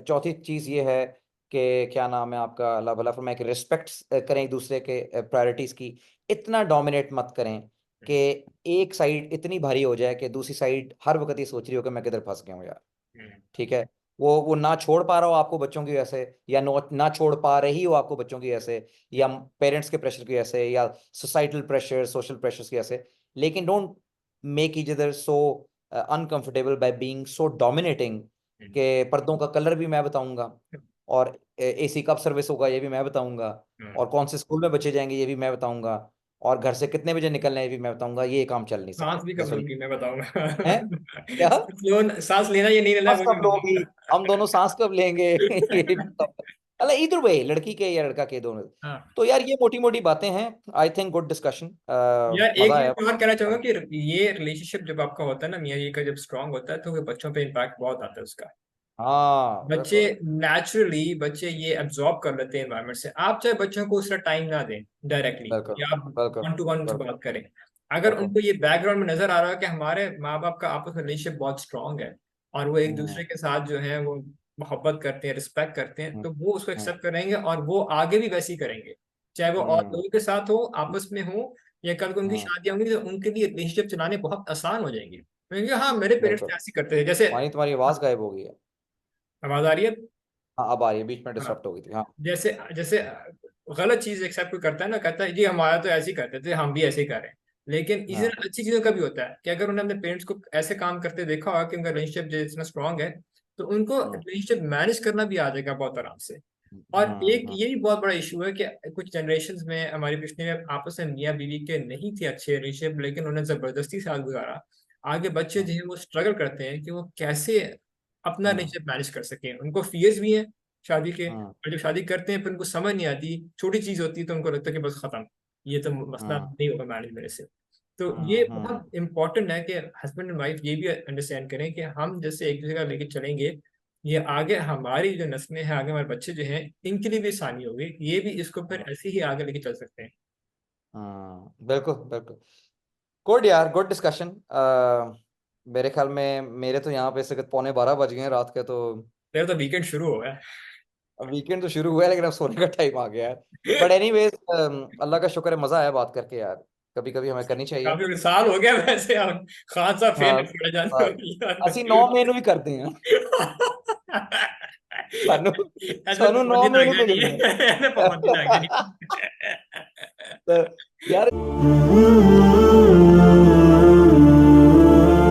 चौथी चीज ये है कि क्या नाम है आपका, अल्लाह भला फरमाए, कि रिस्पेक्ट करें एक दूसरे के प्रायोरिटीज की। इतना डोमिनेट मत करें कि एक साइड इतनी भारी हो जाए कि दूसरी साइड हर वक्त ये सोच रही हो कि मैं किधर फंस गया हूँ यार। ठीक है। वो ना छोड़ पा रहा हो आपको बच्चों की वजह से, या ना छोड़ पा रही हो आपको बच्चों की वजह से, या पेरेंट्स के प्रेशर की वजह से, या सोसाइटल प्रेशर, सोशल प्रेशर्स की वजह से। लेकिन don't make each other so uncomfortable by being so dominating कि पर्दों का कलर भी मैं बताऊंगा, और एसी कब सर्विस होगा ये भी मैं बताऊंगा, और कौन से स्कूल में बच्चे जाएंगे ये भी मैं बताऊंगा, और घर से कितने बजे निकलना है ये भी मैं बताऊंगा। ये काम चल नहीं सांस सकता, भी कब दिस विल, लूंगी मैं बताऊंगा। है क्या? सांस लेना या नहीं लेना सांस वो भी कब लोगी, बताऊंगा। हम दोनों सांस कब लेंगे ये भी अल्लाह, इधर वे लड़की के या लड़का के, दोनों। हाँ। तो यार ये मोटी मोटी बातें हैं। आई थिंक गुड डिस्कशन, यार एक मजा आया। चीज और कहना चाहूंगा कि ये रिलेशनशिप जब आपका होता है ना मियाँ, ये का जब स्ट्रांग होता है तो फिर बच्चों पे इम्पैक्ट बहुत आता है उसका। हाँ बच्चे बिल्कुल नेचुरली बच्चे ये एब्जॉर्ब कर लेते हैं एनवायरनमेंट से। आप चाहे बच्चों को उसका टाइम ना दें डायरेक्टली, बिल्कुल या आप बिल्कुल वन टू वन उनसे बिल्कुल बात करें, अगर बिल्कुल। उनको ये बैकग्राउंड में नजर आ रहा है कि हमारे माँ बाप का आपस में रिलेशनशिप बहुत स्ट्रांग है, और वो एक हम्म, दूसरे के साथ जो है वो मोहब्बत करते हैं, रिस्पेक्ट करते हैं, हम्म, तो वो उसको हम्म, एक्सेप्ट करेंगे और वो आगे भी वैसे ही करेंगे, चाहे वो और हम्म, लोगों के साथ हो, आपस में हो, या कल को उनकी हम्म, शादियां होंगी तो उनके लिए रिलेशनशिप चलाने बहुत आसान हो जाएंगी, क्योंकि हाँ मेरे पेरेंट्स बिल्कुल। ऐसे ही करते थे। जैसे मानी तुम्हारी आवाज गायब हो गई है। आवाज आ रही है? हाँ अब आ रही है, बीच में हाँ, डिस्टर्ब हो गई थी। हाँ। जैसे जैसे गलत चीज एक्सेप्ट कोई करता है ना, कहता है जी हमारा तो ऐसे ही करते थे, हम भी ऐसे ही करें। लेकिन इसी हाँ। तरह अच्छी चीजों का भी होता है कि अगर उन्होंने अपने पेरेंट्स को ऐसे काम करते देखा होगा कि उनका रिलेशनशिप जो इतना स्ट्रांग है, तो उनको हम्म, रिलेशनशिप मैनेज करना भी आ जाएगा बहुत आराम से। और हम्म, एक ये भी बहुत बड़ा इशू है कि कुछ जनरेशन में, हमारी पिछले में आपस में मियाँ बीवी के नहीं थे अच्छे रिलेशनशिप, लेकिन उन्होंने जबरदस्ती साथ गुजारा। आगे बच्चे हम्म, जो है वो स्ट्रगल करते हैं कि वो कैसे अपना हम्म, रिलेशनशिप मैनेज कर सकें, उनको फियर्स भी हैं शादी के, हम्म, और जब शादी करते हैं फिर उनको समझ नहीं आती, छोटी चीज होती है तो उनको लगता है कि बस खत्म, ये तो मसला हम्म, नहीं होगा मैनेज मेरे से। तो हम्म, ये बहुत इंपॉर्टेंट है कि हस्बैंड एंड वाइफ ये भी अंडरस्टैंड करें कि हम जैसे एक दूसरे का लेके चलेंगे, ये आगे हमारी जो नस्लें हैं, आगे हमारे बच्चे जो हैं, इनके लिए भी आसानी होगी, ये भी इसको फिर ऐसे ही आगे लेके चल सकते हैं। बिल्कुल बिल्कुल। गुड यार, गुड डिस्कशन। मेरे ख्याल में मेरे तो यहाँ पे इस वक्त पौने 12 बज गए हैं रात के, तो फिर तो वीकेंड शुरू हो गया अब वीकेंड तो शुरू हुआ है लेकिन अब सोने का टाइम आ गया है। बट एनीवेज, अल्लाह का शुक्र है, मजा आया बात करके यार। कभी कभी हमें करनी चाहिए। काफी साल हो गया वैसे, हम खान साहब हाँ। फेल पड़ जाते हाँ, हो ਅਸੀਂ 9 ਮਈ ਨੂੰ ਹੀ ਕਰਦੇ हैं। ਸਾਨੂੰ ऐसे ਸਾਨੂੰ 9 पाबंदी ਮਈ लग ਨੂੰ जानी ਭੇਜਣਾ है, ऐसे पाबंदी लग है। जानी तो यार है